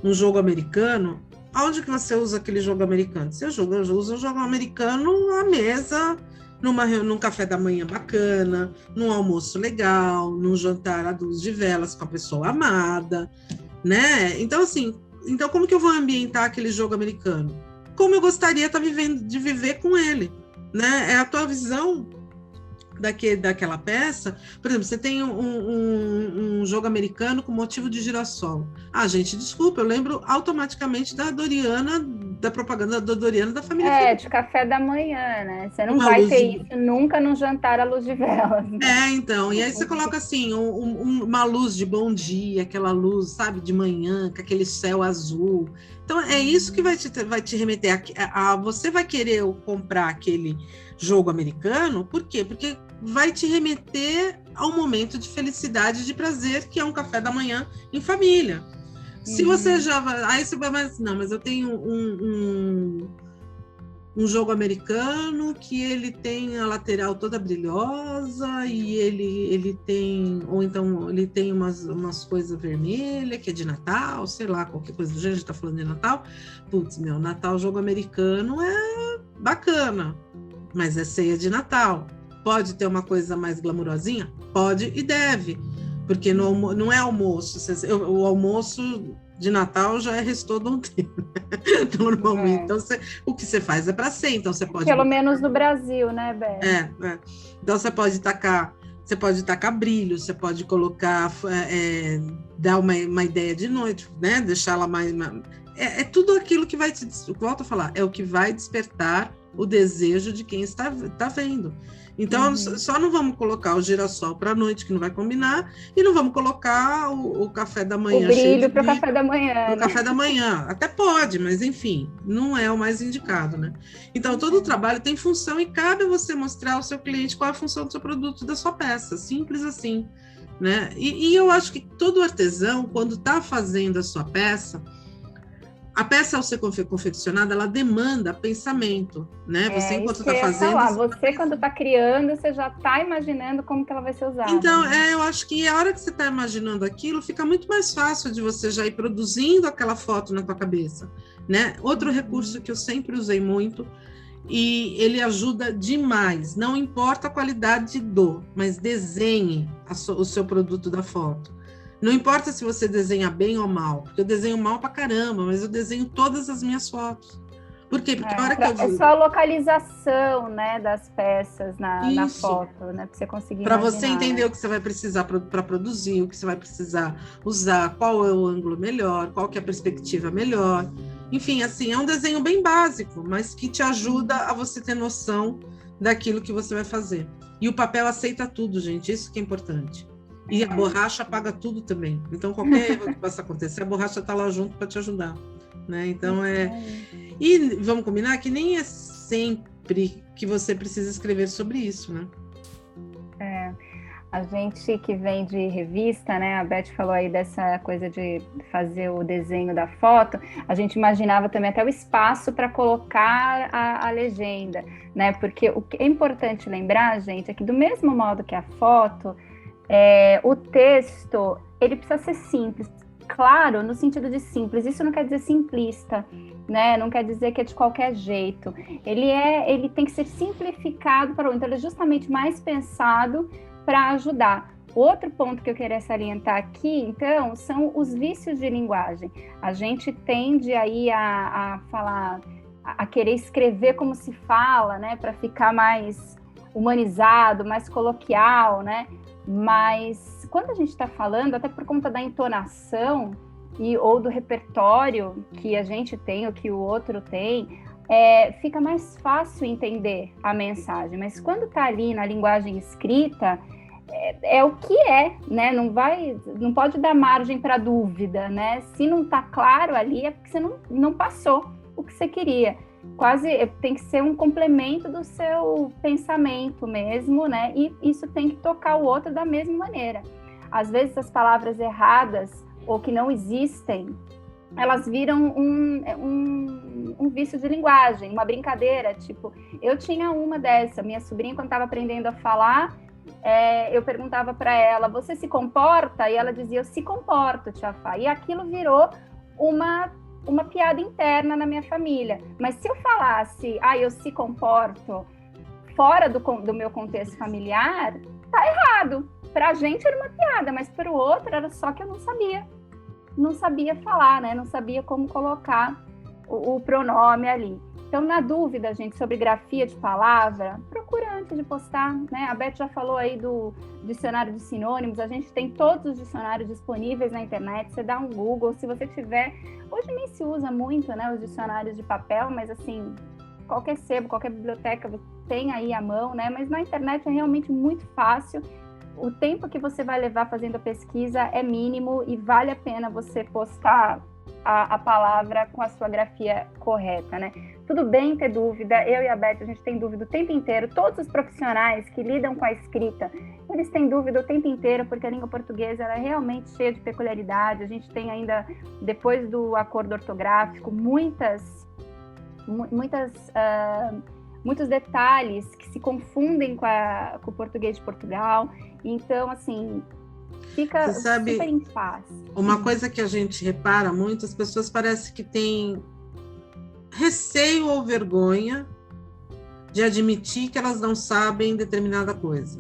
[SPEAKER 2] um jogo americano, aonde que você usa aquele jogo americano? Você usa o jogo americano à mesa, num café da manhã bacana, num almoço legal, num jantar à luz de velas com a pessoa amada, né? Então, assim, como que eu vou ambientar aquele jogo americano? Como eu gostaria de viver com ele, né? É a tua visão daquela peça. Por exemplo, você tem um jogo americano com motivo de girassol. Gente, desculpa, eu lembro automaticamente da Doriana, da propaganda da Doriana da família.
[SPEAKER 1] De café da manhã, né? Você não vai ter isso nunca num jantar à luz de velas. Né?
[SPEAKER 2] Então, e aí você coloca assim, uma luz de bom dia, aquela luz, sabe, de manhã, com aquele céu azul. Então, é isso que vai te remeter você vai querer comprar aquele jogo americano, por quê? Porque vai te remeter ao momento de felicidade, de prazer, que é um café da manhã em família. Se você já vai... Aí você vai, mas eu tenho um jogo americano que ele tem a lateral toda brilhosa e ele tem... Ou então ele tem umas coisas vermelhas, que é de Natal, sei lá, qualquer coisa do gênero, a gente tá falando de Natal. Putz, Natal, jogo americano é bacana, mas é ceia de Natal. Pode ter uma coisa mais glamurosinha? Pode e deve, porque não é almoço. O almoço de Natal já é restou de um tempo, normalmente. Então, o que você faz é para ser. Então, você pode...
[SPEAKER 1] Pelo menos no Brasil, né, Beth?
[SPEAKER 2] Então, você pode tacar brilho, você pode colocar, dar uma ideia de noite, né? Deixar ela mais... é tudo aquilo que vai volto a falar, é o que vai despertar o desejo de quem está vendo. Então, só não vamos colocar o girassol para a noite, que não vai combinar, e não vamos colocar o café da manhã cheio de
[SPEAKER 1] brilho para o café da manhã.
[SPEAKER 2] Para o café da manhã. Até pode, mas enfim, não é o mais indicado, né? Então, todo o trabalho tem função e cabe a você mostrar ao seu cliente qual é a função do seu produto, da sua peça. Simples assim, né? E eu acho que todo artesão, quando está fazendo a sua peça, a peça, ao ser confeccionada, ela demanda pensamento, né? Você, enquanto está fazendo...
[SPEAKER 1] Você, quando está criando, você já está imaginando como que ela vai ser usada.
[SPEAKER 2] Então, eu acho que a hora que você está imaginando aquilo, fica muito mais fácil de você já ir produzindo aquela foto na tua cabeça, né? Outro recurso que eu sempre usei muito, e ele ajuda demais, não importa a qualidade mas desenhe o seu produto da foto. Não importa se você desenha bem ou mal, porque eu desenho mal pra caramba, mas eu desenho todas as minhas fotos. Por quê? Porque a hora que eu digo...
[SPEAKER 1] É só a localização, né, das peças na foto, né, para você conseguir
[SPEAKER 2] para você entender, né, o que você vai precisar para produzir, o que você vai precisar usar, qual é o ângulo melhor, qual que é a perspectiva melhor. Enfim, assim, é um desenho bem básico, mas que te ajuda a você ter noção daquilo que você vai fazer. E o papel aceita tudo, gente, isso que é importante. E a borracha apaga tudo também. Então, qualquer erro que possa acontecer, a borracha está lá junto para te ajudar, né? Então, E vamos combinar que nem é sempre que você precisa escrever sobre isso, né?
[SPEAKER 1] A gente que vem de revista, né? A Beth falou aí dessa coisa de fazer o desenho da foto. A gente imaginava também até o espaço para colocar a legenda, né? Porque o que é importante lembrar, gente, é que do mesmo modo que a foto... o texto, ele precisa ser simples, claro, no sentido de simples, isso não quer dizer simplista, né? Não quer dizer que é de qualquer jeito, ele tem que ser simplificado então ele é justamente mais pensado para ajudar. Outro ponto que eu queria salientar aqui, então, são os vícios de linguagem. A gente tende aí a falar, a querer escrever como se fala, né? Para ficar mais humanizado, mais coloquial, né? Mas quando a gente está falando, até por conta da entonação ou do repertório que a gente tem ou que o outro tem, fica mais fácil entender a mensagem. Mas quando está ali na linguagem escrita, é o que né? Não pode dar margem para dúvida, né? Se não está claro ali, é porque você não passou o que você queria. Quase tem que ser um complemento do seu pensamento mesmo, né? E isso tem que tocar o outro da mesma maneira. Às vezes as palavras erradas ou que não existem, elas viram um vício de linguagem, uma brincadeira. Tipo, eu tinha uma dessa, minha sobrinha, quando estava aprendendo a falar, eu perguntava para ela, você se comporta? E ela dizia, eu se comporto, tia Fá. E aquilo virou uma piada interna na minha família. Mas se eu falasse, eu se comporto fora do meu contexto familiar, tá errado. Pra gente era uma piada, mas para o outro era só que eu não sabia falar, né? Não sabia como colocar o pronome ali. Então, na dúvida, gente, sobre grafia de palavra, procura antes de postar, né? A Beth já falou aí do dicionário de sinônimos, a gente tem todos os dicionários disponíveis na internet, você dá um Google, se você tiver... Hoje nem se usa muito, né, os dicionários de papel, mas assim, qualquer sebo, qualquer biblioteca tem aí à mão, né? Mas na internet é realmente muito fácil. O tempo que você vai levar fazendo a pesquisa é mínimo e vale a pena você postar a palavra com a sua grafia correta, né? Tudo bem ter dúvida, eu e a Beth, a gente tem dúvida o tempo inteiro, todos os profissionais que lidam com a escrita, eles têm dúvida o tempo inteiro, porque a língua portuguesa ela é realmente cheia de peculiaridade, a gente tem ainda, depois do acordo ortográfico, muitos detalhes que se confundem com o português de Portugal, então, assim... Fica super em paz.
[SPEAKER 2] Uma coisa que a gente repara muito, as pessoas parecem que têm receio ou vergonha de admitir que elas não sabem determinada coisa.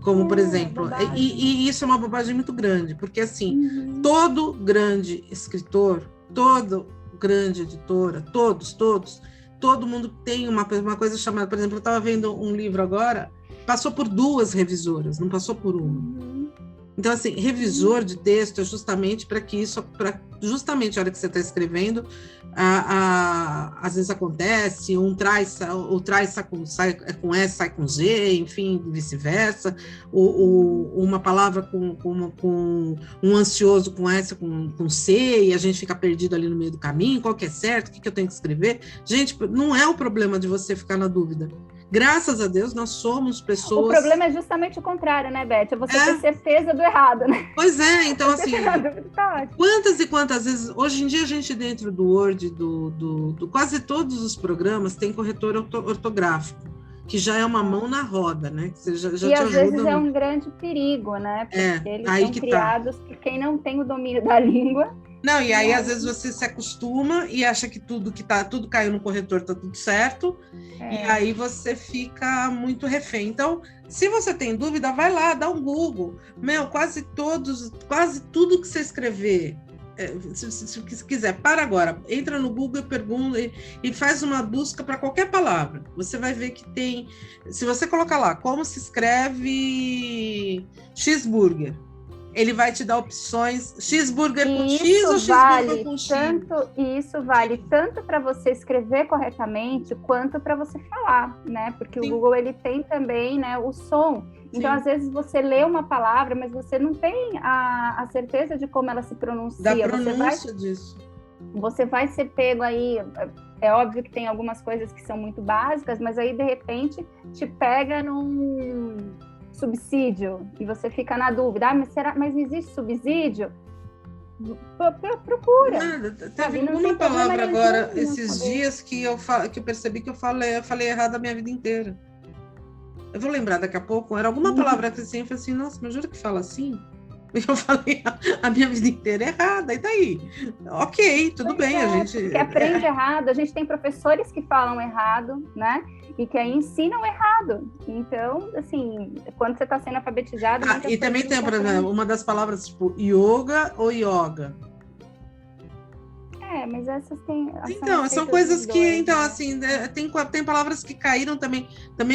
[SPEAKER 2] Como, por exemplo, e isso é uma bobagem muito grande, porque assim, todo grande escritor, todo grande editora, todo mundo tem uma coisa chamada, por exemplo, eu estava vendo um livro agora, passou por 2 revisoras, não passou por uma. Então, assim, revisor de texto é justamente para que isso, justamente a hora que você está escrevendo, às vezes acontece, o traz sai com S, sai com Z, enfim, vice-versa, uma palavra com um ansioso com S, com C, e a gente fica perdido ali no meio do caminho, qual que é certo, o que eu tenho que escrever? Gente, não é o problema de você ficar na dúvida. Graças a Deus, nós somos pessoas...
[SPEAKER 1] O problema é justamente o contrário, né, Beth? É você ter certeza do errado, né?
[SPEAKER 2] Pois é, então assim, quantas e quantas vezes, hoje em dia a gente dentro do Word, do quase todos os programas tem corretor ortográfico, que já é uma mão na roda, né? Que você já
[SPEAKER 1] e
[SPEAKER 2] te
[SPEAKER 1] às
[SPEAKER 2] ajuda
[SPEAKER 1] vezes é
[SPEAKER 2] muito.
[SPEAKER 1] um grande perigo, né? Porque eles
[SPEAKER 2] aí
[SPEAKER 1] são
[SPEAKER 2] que
[SPEAKER 1] criados por quem não tem o domínio da língua.
[SPEAKER 2] Não, e aí às vezes você se acostuma e acha que tudo caiu no corretor, tá tudo certo, e aí você fica muito refém. Então, se você tem dúvida, vai lá, dá um Google. Quase tudo que você escrever, se quiser, para agora, entra no Google e pergunta e faz uma busca para qualquer palavra. Você vai ver que tem, se você colocar lá, como se escreve cheeseburger, ele vai te dar opções, cheeseburger com X ou cheeseburger com X.
[SPEAKER 1] E isso vale tanto para você escrever corretamente, quanto para você falar, né? Porque Sim. o Google, ele tem também, né, o som. Então, Sim. às vezes, você lê uma palavra, mas você não tem a certeza de como ela se pronuncia.
[SPEAKER 2] Da pronúncia disso.
[SPEAKER 1] Você vai ser pego aí... É óbvio que tem algumas coisas que são muito básicas, mas aí, de repente, te pega num... subsídio, e você fica na dúvida, mas não existe subsídio? Procura.
[SPEAKER 2] Nada, teve uma palavra agora, esses dias, que eu percebi que eu falei errado a minha vida inteira. Eu vou lembrar daqui a pouco, era alguma palavra assim, eu falei assim, nossa, mas juro que fala assim? Eu falei a minha vida inteira errada, e daí? Ok, tudo bem, a gente...
[SPEAKER 1] Porque aprende errado, a gente tem professores que falam errado, né? E que aí ensinam errado. Então, assim, quando você está sendo alfabetizado...
[SPEAKER 2] e também tem, por exemplo, uma das palavras, tipo, yoga ou yoga.
[SPEAKER 1] Mas essas tem...
[SPEAKER 2] Então, são coisas que, então, assim, tem palavras que caíram também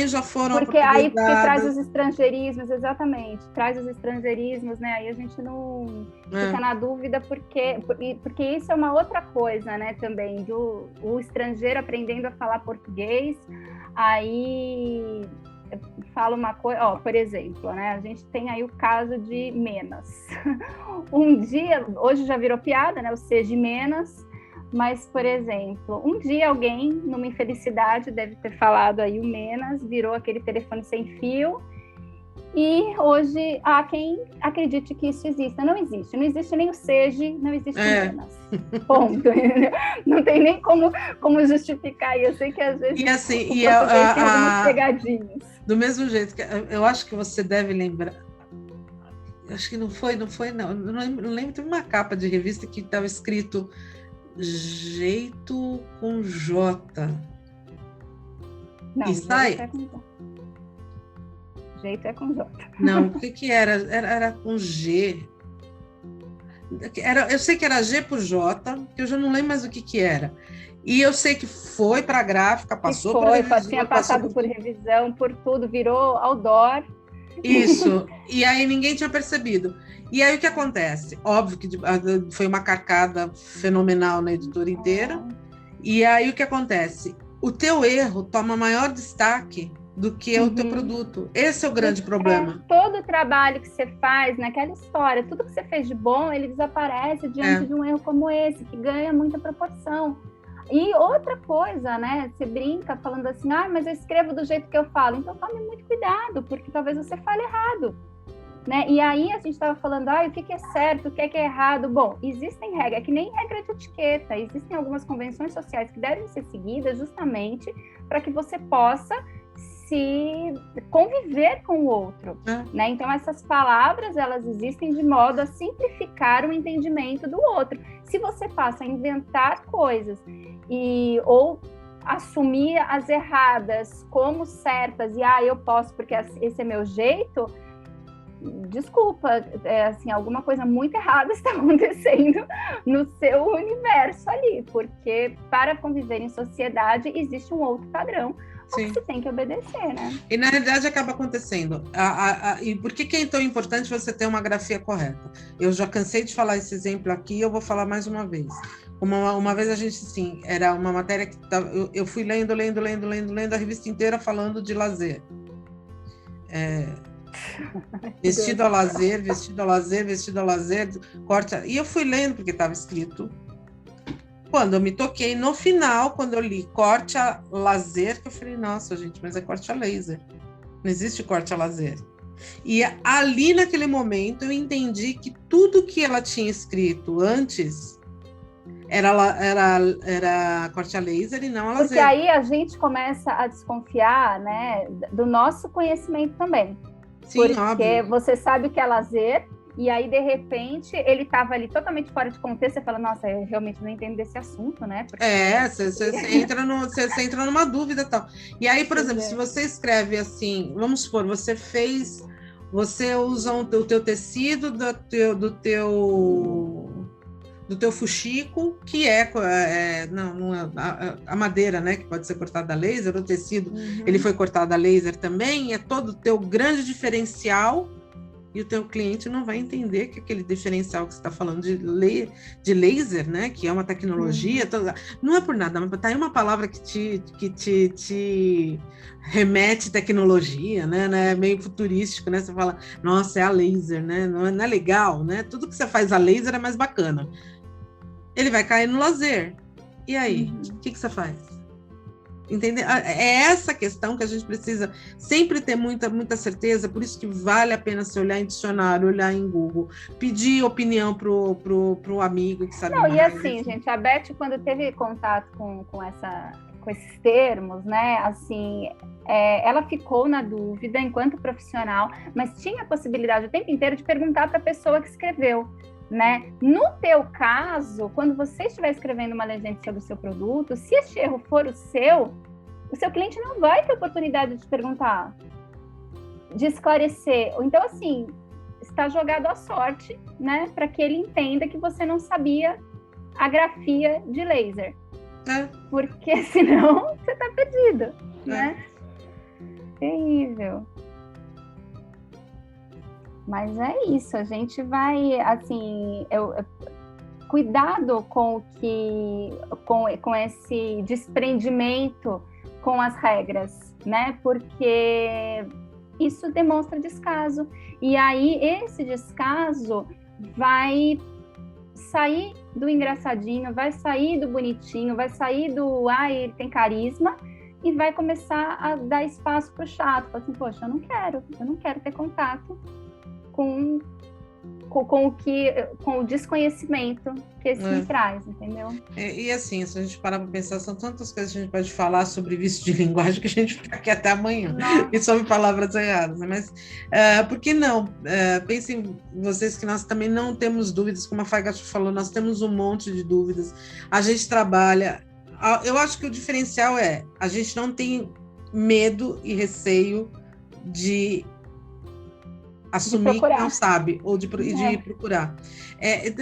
[SPEAKER 2] já foram
[SPEAKER 1] porque aí traz os estrangeirismos, exatamente, traz os estrangeirismos, né, aí a gente não fica na dúvida, porque isso é uma outra coisa, né, também, o estrangeiro aprendendo a falar português, aí fala uma coisa, por exemplo, né, a gente tem aí o caso de menos. Um dia, hoje já virou piada, né, o C de menos. Mas, por exemplo, um dia alguém, numa infelicidade, deve ter falado aí o menos, virou aquele telefone sem fio, e hoje há quem acredite que isso exista. Não existe nem o SEGE, não existe menos. Ponto. Não tem nem como justificar. E eu sei que às vezes
[SPEAKER 2] e assim,
[SPEAKER 1] tem algumas pegadinhas.
[SPEAKER 2] Do mesmo jeito, que eu acho que você deve lembrar, acho que não lembro, teve uma capa de revista que estava escrito jeito com J.
[SPEAKER 1] Não,
[SPEAKER 2] e sai?
[SPEAKER 1] Jeito é com J.
[SPEAKER 2] Não, o que era? Era com G. Eu sei que era G por J, que eu já não lembro mais o que era. E eu sei que foi para a gráfica, passou por revisão.
[SPEAKER 1] Tinha passado por revisão, por tudo, virou outdoor.
[SPEAKER 2] Isso, e aí ninguém tinha percebido. E aí o que acontece? Óbvio que foi uma carcada fenomenal na editora inteira. E aí o que acontece? O teu erro toma maior destaque do que o teu produto. Esse é o grande problema.
[SPEAKER 1] Todo o trabalho que você faz naquela história, tudo que você fez de bom, ele desaparece diante de um erro como esse, que ganha muita proporção. E outra coisa, né? Você brinca falando assim, mas eu escrevo do jeito que eu falo. Então tome muito cuidado, porque talvez você fale errado. Né? E aí a gente estava falando, o que é certo, o que é errado. Bom, existem regras, que nem regra de etiqueta, existem algumas convenções sociais que devem ser seguidas justamente para que você possa se conviver com o outro. Né? Então essas palavras, elas existem de modo a simplificar o entendimento do outro. Se você passa a inventar coisas ou assumir as erradas como certas, e eu posso porque esse é meu jeito, desculpa, assim, alguma coisa muito errada está acontecendo no seu universo ali, porque para conviver em sociedade existe um outro padrão que você tem que obedecer, né?
[SPEAKER 2] E na realidade acaba acontecendo. E por que é tão importante você ter uma grafia correta? Eu já cansei de falar esse exemplo aqui e eu vou falar mais uma vez. Uma vez a gente, sim, era uma matéria que eu fui lendo a revista inteira falando de lazer. Vestido a lazer, corte. E eu fui lendo porque estava escrito. Quando eu me toquei, no final, quando eu li corte a lazer, que eu falei, nossa, gente, mas é corte a laser. Não existe corte a lazer. E ali, naquele momento, eu entendi que tudo que ela tinha escrito antes era corte a laser e não a laser.
[SPEAKER 1] Porque aí a gente começa a desconfiar, né, do nosso conhecimento também.
[SPEAKER 2] Sim,
[SPEAKER 1] porque
[SPEAKER 2] óbvio.
[SPEAKER 1] Você sabe o que é lazer, e aí, de repente, ele estava ali totalmente fora de contexto, você fala, nossa, eu realmente não entendo desse assunto, né? Porque...
[SPEAKER 2] Você entra numa dúvida e tal. E aí, por exemplo, se você escreve assim, vamos supor, você usa o teu tecido do teu fuxico, que não é a madeira, né, que pode ser cortada a laser, o tecido, ele foi cortado a laser também, é todo o teu grande diferencial, e o teu cliente não vai entender que aquele diferencial que você está falando de laser, né, que é uma tecnologia, não é por nada, mas tá aí uma palavra que te remete tecnologia, né, meio futurístico, né, você fala, nossa, é a laser, né, não é legal, né, tudo que você faz a laser é mais bacana. Ele vai cair no lazer. E aí, o que você faz? Entender? É essa questão que a gente precisa sempre ter muita certeza, por isso que vale a pena se olhar em dicionário, olhar em Google, pedir opinião pro amigo que sabe mais.
[SPEAKER 1] E assim, gente, a Beth, quando teve contato com esses termos, né, assim, ela ficou na dúvida enquanto profissional, mas tinha a possibilidade o tempo inteiro de perguntar para a pessoa que escreveu, né? No teu caso, quando você estiver escrevendo uma legenda sobre o seu produto, se esse erro for o seu cliente não vai ter oportunidade de perguntar, de esclarecer. Então, assim, está jogado à sorte, né? Para que ele entenda que você não sabia a grafia de laser. Porque senão você está perdido, né? Terrível. Mas é isso, a gente vai, assim, cuidado com esse desprendimento com as regras, né? Porque isso demonstra descaso. E aí, esse descaso vai sair do engraçadinho, vai sair do bonitinho, vai sair do, ele tem carisma, e vai começar a dar espaço para o chato. Fala assim, poxa, eu não quero ter contato com o desconhecimento que esse me traz, entendeu?
[SPEAKER 2] E assim, se a gente parar para pensar, são tantas coisas que a gente pode falar sobre vício de linguagem que a gente fica aqui até amanhã. Nossa. E sobre palavras erradas, né? Mas por que não? Pensem vocês que nós também não temos dúvidas, como a Faiga falou, nós temos um monte de dúvidas, a gente trabalha, eu acho que o diferencial a gente não tem medo e receio de assumir que não sabe, ou de procurar.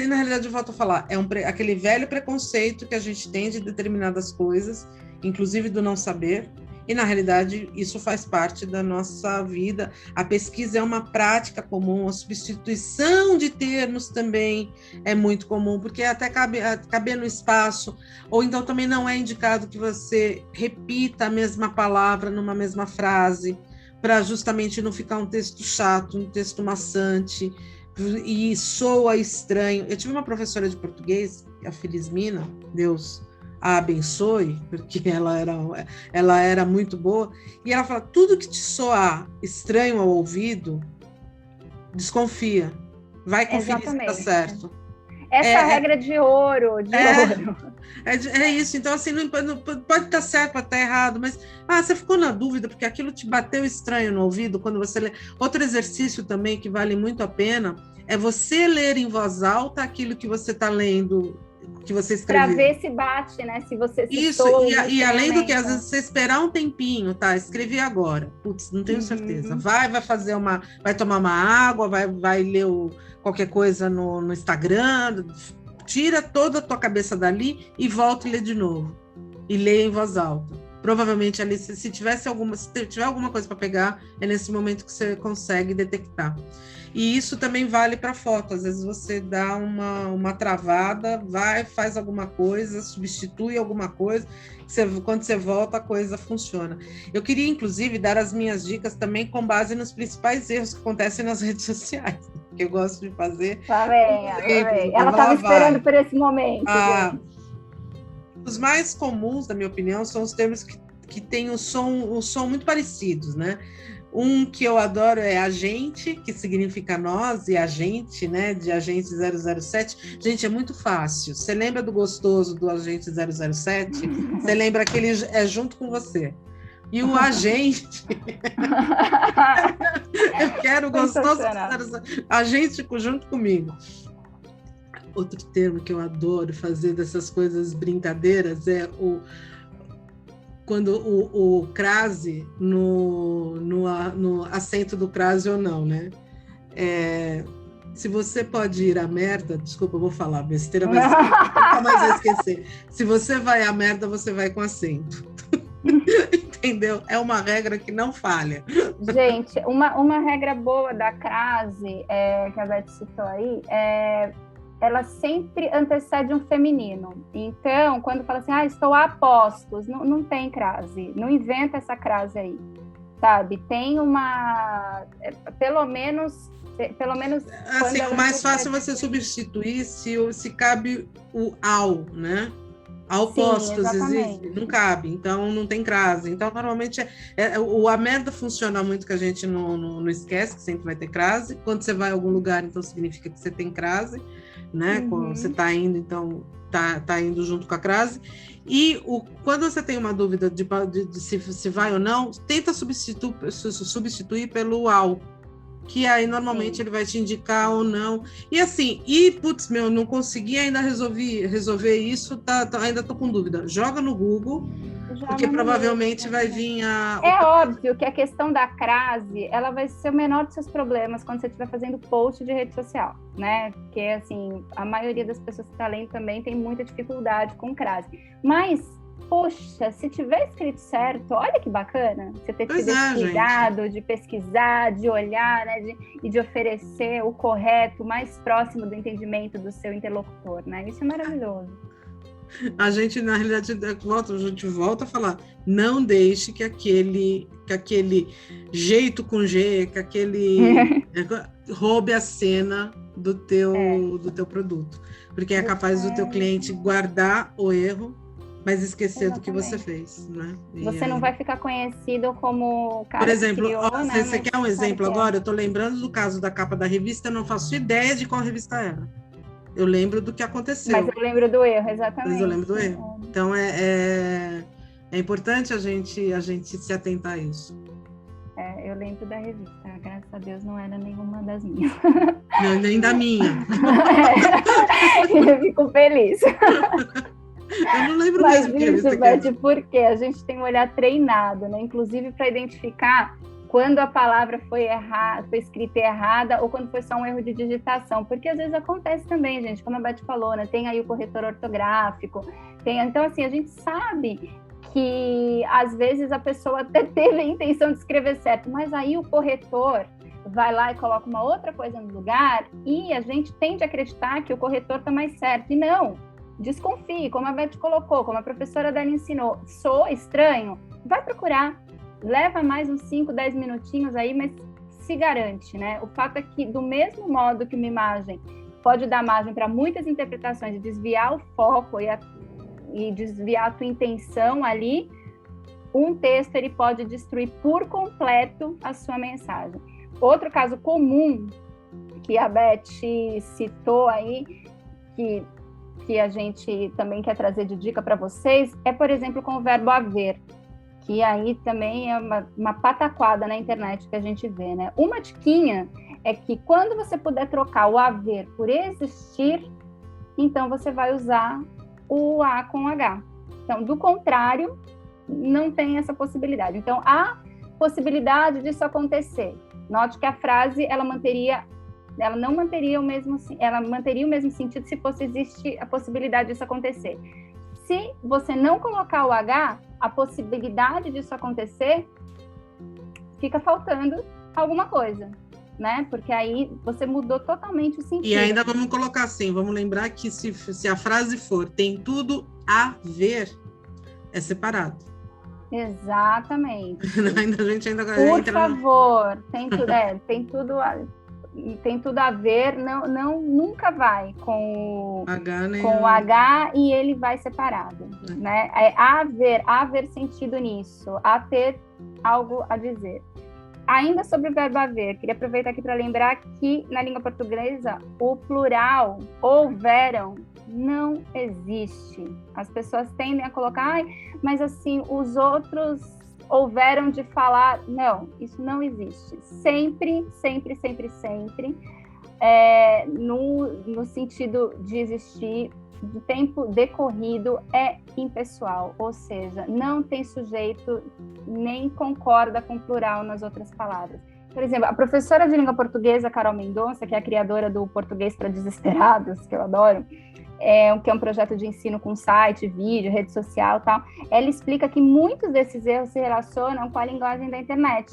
[SPEAKER 2] Na realidade, eu volto a falar, aquele velho preconceito que a gente tem de determinadas coisas, inclusive do não saber, e na realidade isso faz parte da nossa vida. A pesquisa é uma prática comum, a substituição de termos também é muito comum, porque até caber no espaço, ou então também não é indicado que você repita a mesma palavra numa mesma frase, para justamente não ficar um texto chato, um texto maçante, e soa estranho. Eu tive uma professora de português, a Felismina, Deus a abençoe, porque ela era muito boa, e ela fala, tudo que te soar estranho ao ouvido, desconfia, vai conferir se está certo.
[SPEAKER 1] Essa regra de ouro, ouro.
[SPEAKER 2] É isso, então assim, não pode estar certo, pode estar errado, mas você ficou na dúvida porque aquilo te bateu estranho no ouvido quando você lê. Outro exercício também que vale muito a pena é você ler em voz alta aquilo que você está lendo que você escreveu.
[SPEAKER 1] Para ver se bate, né? Se você
[SPEAKER 2] isso, e além do que, às vezes, você esperar um tempinho, tá? Escrevi agora. Putz, não tenho certeza. Vai fazer vai tomar uma água, vai ler qualquer coisa no Instagram, tira toda a tua cabeça dali e volta e lê de novo. E lê em voz alta. Provavelmente ali, se tiver alguma coisa para pegar, é nesse momento que você consegue detectar. E isso também vale para foto. Às vezes você dá uma travada, faz alguma coisa, substitui alguma coisa, quando você volta a coisa funciona. Eu queria, inclusive, dar as minhas dicas também com base nos principais erros que acontecem nas redes sociais, que eu gosto de fazer.
[SPEAKER 1] Ela estava esperando por esse momento.
[SPEAKER 2] Os mais comuns, na minha opinião, são os termos que têm um som muito parecidos, né? Um que eu adoro é agente, que significa nós, e agente, né? De agente 007. Gente, é muito fácil. Você lembra do gostoso do agente 007? Você lembra que ele é junto com você. E o agente... eu quero gostoso agente junto comigo. Outro termo que eu adoro fazer dessas coisas brincadeiras é quando o crase no acento do crase ou não, né? Se você pode ir à merda, desculpa, eu vou falar besteira, mas nunca mais vou esquecer. Se você vai à merda, você vai com acento. Entendeu? É uma regra que não falha.
[SPEAKER 1] Gente, uma regra boa da crase, que a Beth citou aí, ela sempre antecede um feminino. Então, quando fala assim, estou a postos, não tem crase, não inventa essa crase aí, sabe? Tem pelo menos
[SPEAKER 2] assim, o mais fácil é você substituir se cabe o ao, né? Ao postos existe, não cabe, então não tem crase. Então, normalmente, a merda funciona muito, que a gente não esquece, que sempre vai ter crase. Quando você vai a algum lugar, então significa que você tem crase, né? Quando você está indo, então tá indo junto com a crase. E quando você tem uma dúvida de se vai ou não, tenta substituir pelo ao, que aí normalmente ele vai te indicar ou não. E assim, putz, não consegui ainda resolver isso, ainda tô com dúvida. Joga no Google, porque provavelmente vai vir
[SPEAKER 1] É óbvio que a questão da crase, ela vai ser o menor dos seus problemas quando você estiver fazendo post de rede social, né? Porque, assim, a maioria das pessoas que está lendo também tem muita dificuldade com crase. Mas, poxa, se tiver escrito certo, olha que bacana você ter tido esse cuidado de pesquisar, de olhar, né, e de oferecer o correto, mais próximo do entendimento do seu interlocutor, né? Isso é maravilhoso.
[SPEAKER 2] A gente, na realidade, a gente volta a falar, não deixe que aquele jeito com G, que aquele roube a cena do teu produto, porque é capaz do teu cliente guardar o erro, mas esquecer do que você fez, né?
[SPEAKER 1] Você não vai ficar conhecido como o cara.
[SPEAKER 2] Por exemplo,
[SPEAKER 1] que criou, né?
[SPEAKER 2] Você quer um exemplo agora? Eu estou lembrando do caso da capa da revista, eu não faço ideia de qual revista era. Eu lembro do que aconteceu.
[SPEAKER 1] Mas eu lembro do erro, exatamente.
[SPEAKER 2] Mas eu lembro do erro. Então, é importante a gente se atentar a isso.
[SPEAKER 1] Eu lembro da revista. Graças a Deus não era nenhuma das minhas.
[SPEAKER 2] Não, nem da minha.
[SPEAKER 1] Eu fico feliz.
[SPEAKER 2] Eu não lembro
[SPEAKER 1] mesmo.
[SPEAKER 2] Mas
[SPEAKER 1] isso, Beth, porque a gente tem um olhar treinado, né? Inclusive para identificar quando a palavra foi escrita errada ou quando foi só um erro de digitação, porque às vezes acontece também, gente, como a Beth falou, né? Tem aí o corretor ortográfico, então assim, a gente sabe que às vezes a pessoa até teve a intenção de escrever certo, mas aí o corretor vai lá e coloca uma outra coisa no lugar e a gente tende a acreditar que o corretor está mais certo, e não, desconfie, como a Beth colocou, como a professora Dani ensinou, soa estranho, vai procurar. Leva mais uns 5, 10 minutinhos aí, mas se garante, né? O fato é que, do mesmo modo que uma imagem pode dar margem para muitas interpretações e desviar o foco e desviar a tua intenção ali, um texto ele pode destruir por completo a sua mensagem. Outro caso comum que a Beth citou aí, que a gente também quer trazer de dica para vocês, é, por exemplo, com o verbo haver, que aí também é uma pataquada na internet que a gente vê, né? Uma diquinha é que quando você puder trocar o haver por existir, então você vai usar o A com H. Então, do contrário, não tem essa possibilidade. Então, há possibilidade disso acontecer. Note que a frase, ela manteria o mesmo sentido se fosse existir a possibilidade disso acontecer. Se você não colocar o H, a possibilidade disso acontecer, fica faltando alguma coisa, né? Porque aí você mudou totalmente o sentido.
[SPEAKER 2] E ainda vamos colocar assim, vamos lembrar que se a frase for tem tudo a ver, é separado.
[SPEAKER 1] Exatamente.
[SPEAKER 2] A gente ainda
[SPEAKER 1] Por favor, tem tudo a ver, nunca vai com o H e ele vai separado, né? Haver sentido nisso, a ter algo a dizer. Ainda sobre o verbo haver, queria aproveitar aqui para lembrar que na língua portuguesa o plural houveram não existe. As pessoas tendem a colocar, mas assim, os outros houveram de falar. Não, isso não existe. Sempre, sempre, sempre, sempre, no sentido de existir, de tempo decorrido, é impessoal, ou seja, não tem sujeito, nem concorda com o plural nas outras palavras. Por exemplo, a professora de língua portuguesa, Carol Mendonça, que é a criadora do Português para Desesperados, que eu adoro, que é um projeto de ensino com site, vídeo, rede social e tal, ela explica que muitos desses erros se relacionam com a linguagem da internet,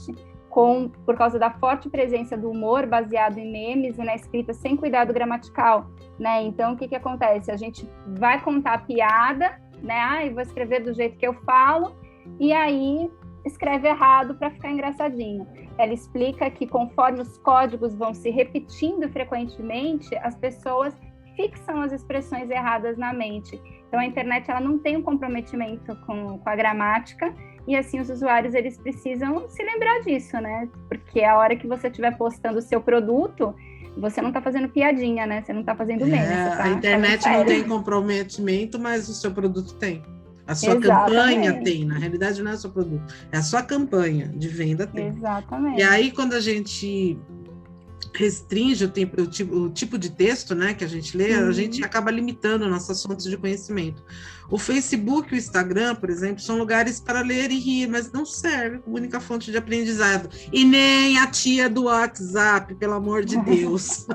[SPEAKER 1] por causa da forte presença do humor baseado em memes e na escrita sem cuidado gramatical, né? Então, o que acontece? A gente vai contar a piada, né? Eu vou escrever do jeito que eu falo, e aí escreve errado para ficar engraçadinho. Ela explica que conforme os códigos vão se repetindo frequentemente, as pessoas fixam as expressões erradas na mente. Então, a internet ela não tem um comprometimento com a gramática, e assim os usuários eles precisam se lembrar disso, né? Porque a hora que você estiver postando o seu produto, você não está fazendo piadinha, né? Você não está fazendo meme.
[SPEAKER 2] A internet não tem comprometimento, mas o seu produto tem. A sua campanha tem, na realidade não é o seu produto, é a sua campanha de venda tem.
[SPEAKER 1] Exatamente.
[SPEAKER 2] E aí, quando a gente restringe o tipo de texto, né, que a gente lê, a gente acaba limitando nossas fontes de conhecimento. O Facebook e o Instagram, por exemplo, são lugares para ler e rir, mas não serve como única fonte de aprendizado. E nem a tia do WhatsApp, pelo amor de Deus.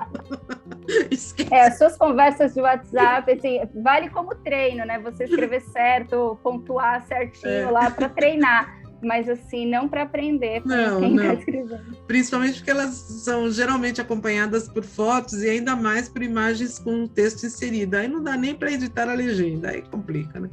[SPEAKER 1] As suas conversas de WhatsApp, assim, vale como treino, né? Você escrever certo, pontuar certinho lá para treinar. Mas assim, não para aprender com quem está escrevendo.
[SPEAKER 2] Principalmente porque elas são geralmente acompanhadas por fotos e ainda mais por imagens com o texto inserido. Aí não dá nem para editar a legenda, aí complica, né?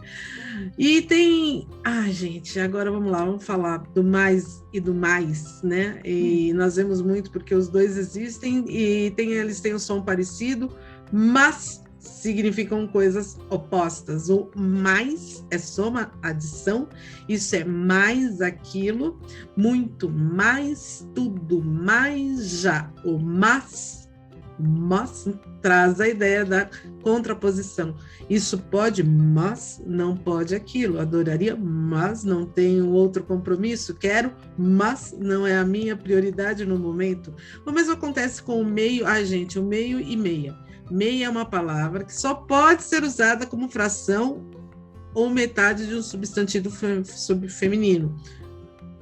[SPEAKER 2] E tem... gente, agora vamos lá, vamos falar do mais e do mais, né? E nós vemos muito porque os dois existem e eles têm um som parecido, mas significam coisas opostas. O mais é soma, adição, isso é mais aquilo, muito mais, tudo mais já. O mas traz a ideia da contraposição. Isso pode, mas não pode aquilo. Adoraria, mas não tenho outro compromisso. Quero, mas não é a minha prioridade no momento. O mesmo acontece com o meio. Gente, o meio e meia. Meia é uma palavra que só pode ser usada como fração ou metade de um substantivo feminino,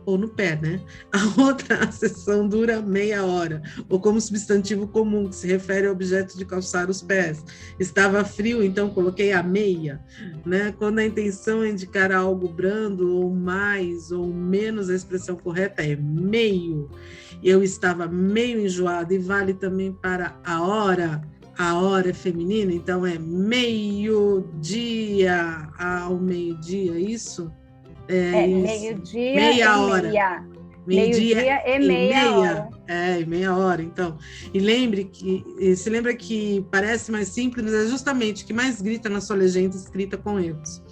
[SPEAKER 2] ou no pé, né? A outra acessão dura meia hora, ou como substantivo comum, que se refere ao objeto de calçar os pés. Estava frio, então coloquei a meia, né? Quando a intenção é indicar algo brando, ou mais, ou menos, a expressão correta é meio. Eu estava meio enjoada, e vale também para a hora. A hora é feminina, então é meio-dia ao meio-dia, isso?
[SPEAKER 1] Meio-dia
[SPEAKER 2] meia hora.
[SPEAKER 1] Meio-dia e meia hora.
[SPEAKER 2] E meia hora, então. E se lembra que parece mais simples, mas é justamente o que mais grita na sua legenda escrita com erros.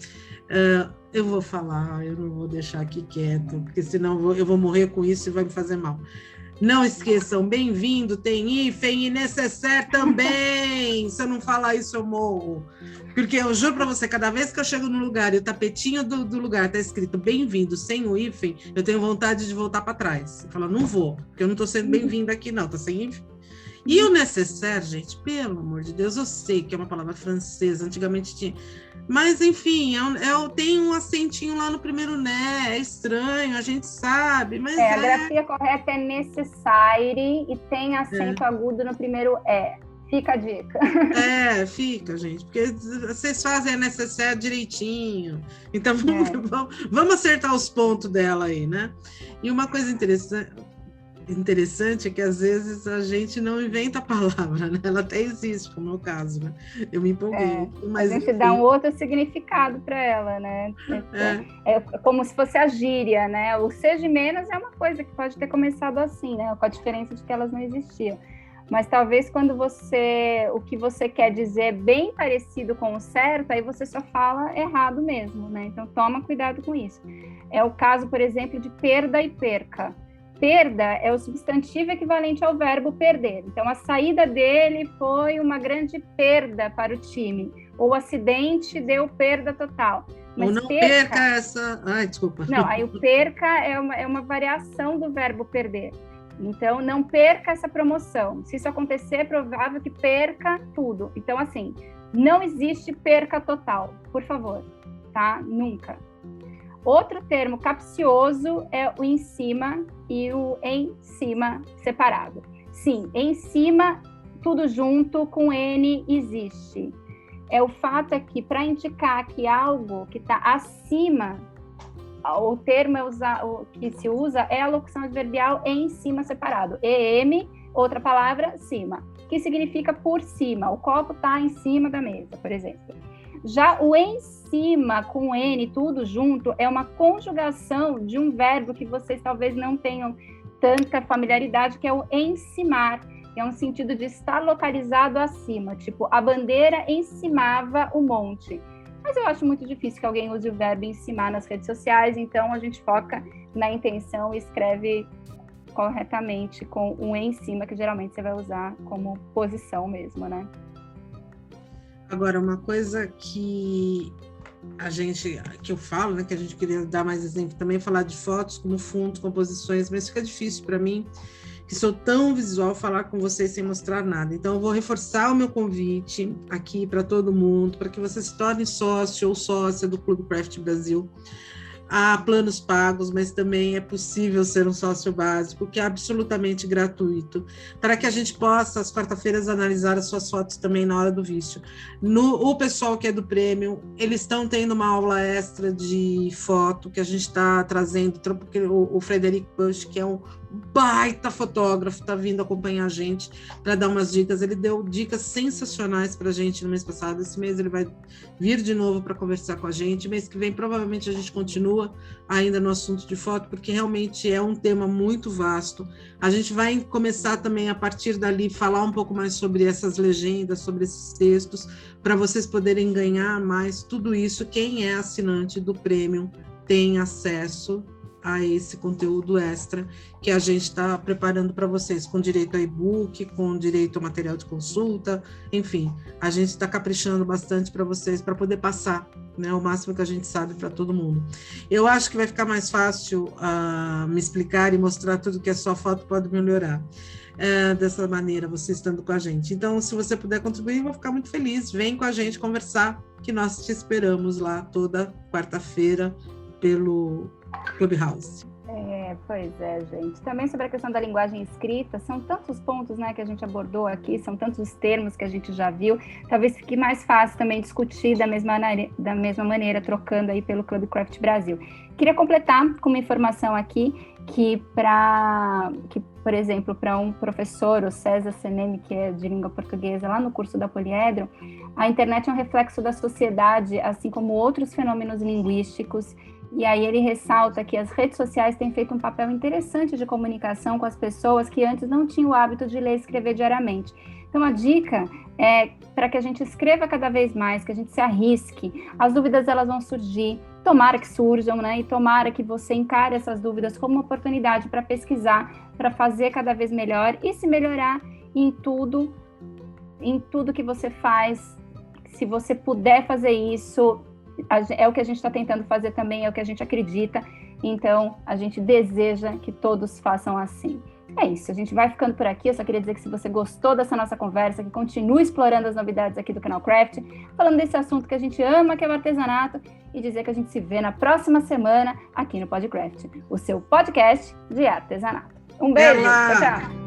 [SPEAKER 2] Eu vou falar, eu não vou deixar aqui quieto, porque senão eu vou morrer com isso e vai me fazer mal. Não esqueçam, bem-vindo, tem hífen e necessaire também. Se eu não falar isso, eu morro. Porque eu juro para você, cada vez que eu chego no lugar e o tapetinho do lugar está escrito bem-vindo, sem o hífen, eu tenho vontade de voltar para trás. Eu falo, não vou, porque eu não estou sendo bem-vinda aqui, não, tá sem hífen. E o nécessaire, gente, pelo amor de Deus, eu sei que é uma palavra francesa, antigamente tinha, mas enfim, tem um acentinho lá no primeiro né, é estranho, a gente sabe, mas
[SPEAKER 1] a grafia correta é necessary e tem acento agudo no primeiro Fica a dica.
[SPEAKER 2] Fica, gente, porque vocês fazem a necessária direitinho. Então, vamos acertar os pontos dela aí, né? E uma coisa interessante é que, às vezes, a gente não inventa a palavra, né? Ela até existe, como é o caso, né? Eu me empolguei. Mas,
[SPEAKER 1] a gente dá um outro significado para ela, né? É como se fosse a gíria, né? O ser de menos é uma coisa que pode ter começado assim, né? Com a diferença de que elas não existiam. Mas talvez quando o que você quer dizer é bem parecido com o certo, aí você só fala errado mesmo, né? Então toma cuidado com isso. É o caso, por exemplo, de perda e perca. Perda é o substantivo equivalente ao verbo perder. Então a saída dele foi uma grande perda para o time. Ou o acidente deu perda total. Mas
[SPEAKER 2] ou não perca essa... Ai, desculpa.
[SPEAKER 1] Não, aí o perca é uma variação do verbo perder. Então, não perca essa promoção. Se isso acontecer, é provável que perca tudo. Então, assim, não existe perca total, por favor, tá? Nunca. Outro termo capcioso é o em cima e o em cima separado. Sim, em cima, tudo junto, com N existe. O fato é que, para indicar que algo que está acima, o termo que se usa é a locução adverbial em cima separado. EM, outra palavra, cima, que significa por cima. O copo está em cima da mesa, por exemplo. Já o em cima, com N, tudo junto, é uma conjugação de um verbo que vocês talvez não tenham tanta familiaridade, que é o encimar. É um sentido de estar localizado acima. Tipo, a bandeira encimava o monte. Mas eu acho muito difícil que alguém use o verbo encimar nas redes sociais, então a gente foca na intenção e escreve corretamente com um em cima, que geralmente você vai usar como posição mesmo, né?
[SPEAKER 2] Agora, uma coisa que eu falo, né, que a gente queria dar mais exemplo também, falar de fotos como fundo, composições, mas fica difícil para mim, que sou tão visual, falar com vocês sem mostrar nada. Então, eu vou reforçar o meu convite aqui para todo mundo, para que você se torne sócio ou sócia do Clube Craft Brasil. Há planos pagos, mas também é possível ser um sócio básico, que é absolutamente gratuito, para que a gente possa, às quarta-feiras, analisar as suas fotos também na hora do vício. O pessoal que é do Premium, eles estão tendo uma aula extra de foto, que a gente está trazendo, porque o Frederic Push, que é um baita fotógrafo, está vindo acompanhar a gente para dar umas dicas. Ele deu dicas sensacionais para a gente no mês passado. Esse mês ele vai vir de novo para conversar com a gente. Mês que vem, provavelmente, a gente continua ainda no assunto de foto, porque realmente é um tema muito vasto. A gente vai começar também, a partir dali, falar um pouco mais sobre essas legendas, sobre esses textos, para vocês poderem ganhar mais tudo isso. Quem é assinante do Premium tem acesso a esse conteúdo extra que a gente está preparando para vocês, com direito a e-book, com direito a material de consulta, enfim, a gente está caprichando bastante para vocês, para poder passar, né, o máximo que a gente sabe para todo mundo. Eu acho que vai ficar mais fácil me explicar e mostrar tudo que a sua foto pode melhorar. Dessa maneira, você estando com a gente. Então, se você puder contribuir, eu vou ficar muito feliz. Vem com a gente conversar, que nós te esperamos lá toda quarta-feira pelo Clubhouse.
[SPEAKER 1] Pois é, gente. Também sobre a questão da linguagem escrita, são tantos pontos, né, que a gente abordou aqui, são tantos termos que a gente já viu. Talvez fique mais fácil também discutir da mesma maneira, trocando aí pelo Clube Craft Brasil. Queria completar com uma informação aqui que, por exemplo, para um professor, o César Senemi, que é de língua portuguesa, lá no curso da Poliedro, a internet é um reflexo da sociedade, assim como outros fenômenos linguísticos. E aí ele ressalta que as redes sociais têm feito um papel interessante de comunicação com as pessoas que antes não tinham o hábito de ler e escrever diariamente. Então a dica é para que a gente escreva cada vez mais, que a gente se arrisque. As dúvidas elas vão surgir, tomara que surjam, né? E tomara que você encare essas dúvidas como uma oportunidade para pesquisar, para fazer cada vez melhor e se melhorar em tudo que você faz. Se você puder fazer isso, é o que a gente está tentando fazer também, é o que a gente acredita, então a gente deseja que todos façam assim. É isso, a gente vai ficando por aqui. Eu só queria dizer que se você gostou dessa nossa conversa, que continue explorando as novidades aqui do Canal Craft, falando desse assunto que a gente ama, que é o artesanato, e dizer que a gente se vê na próxima semana aqui no Podcraft, o seu podcast de artesanato. Um beijo, tchau, tchau!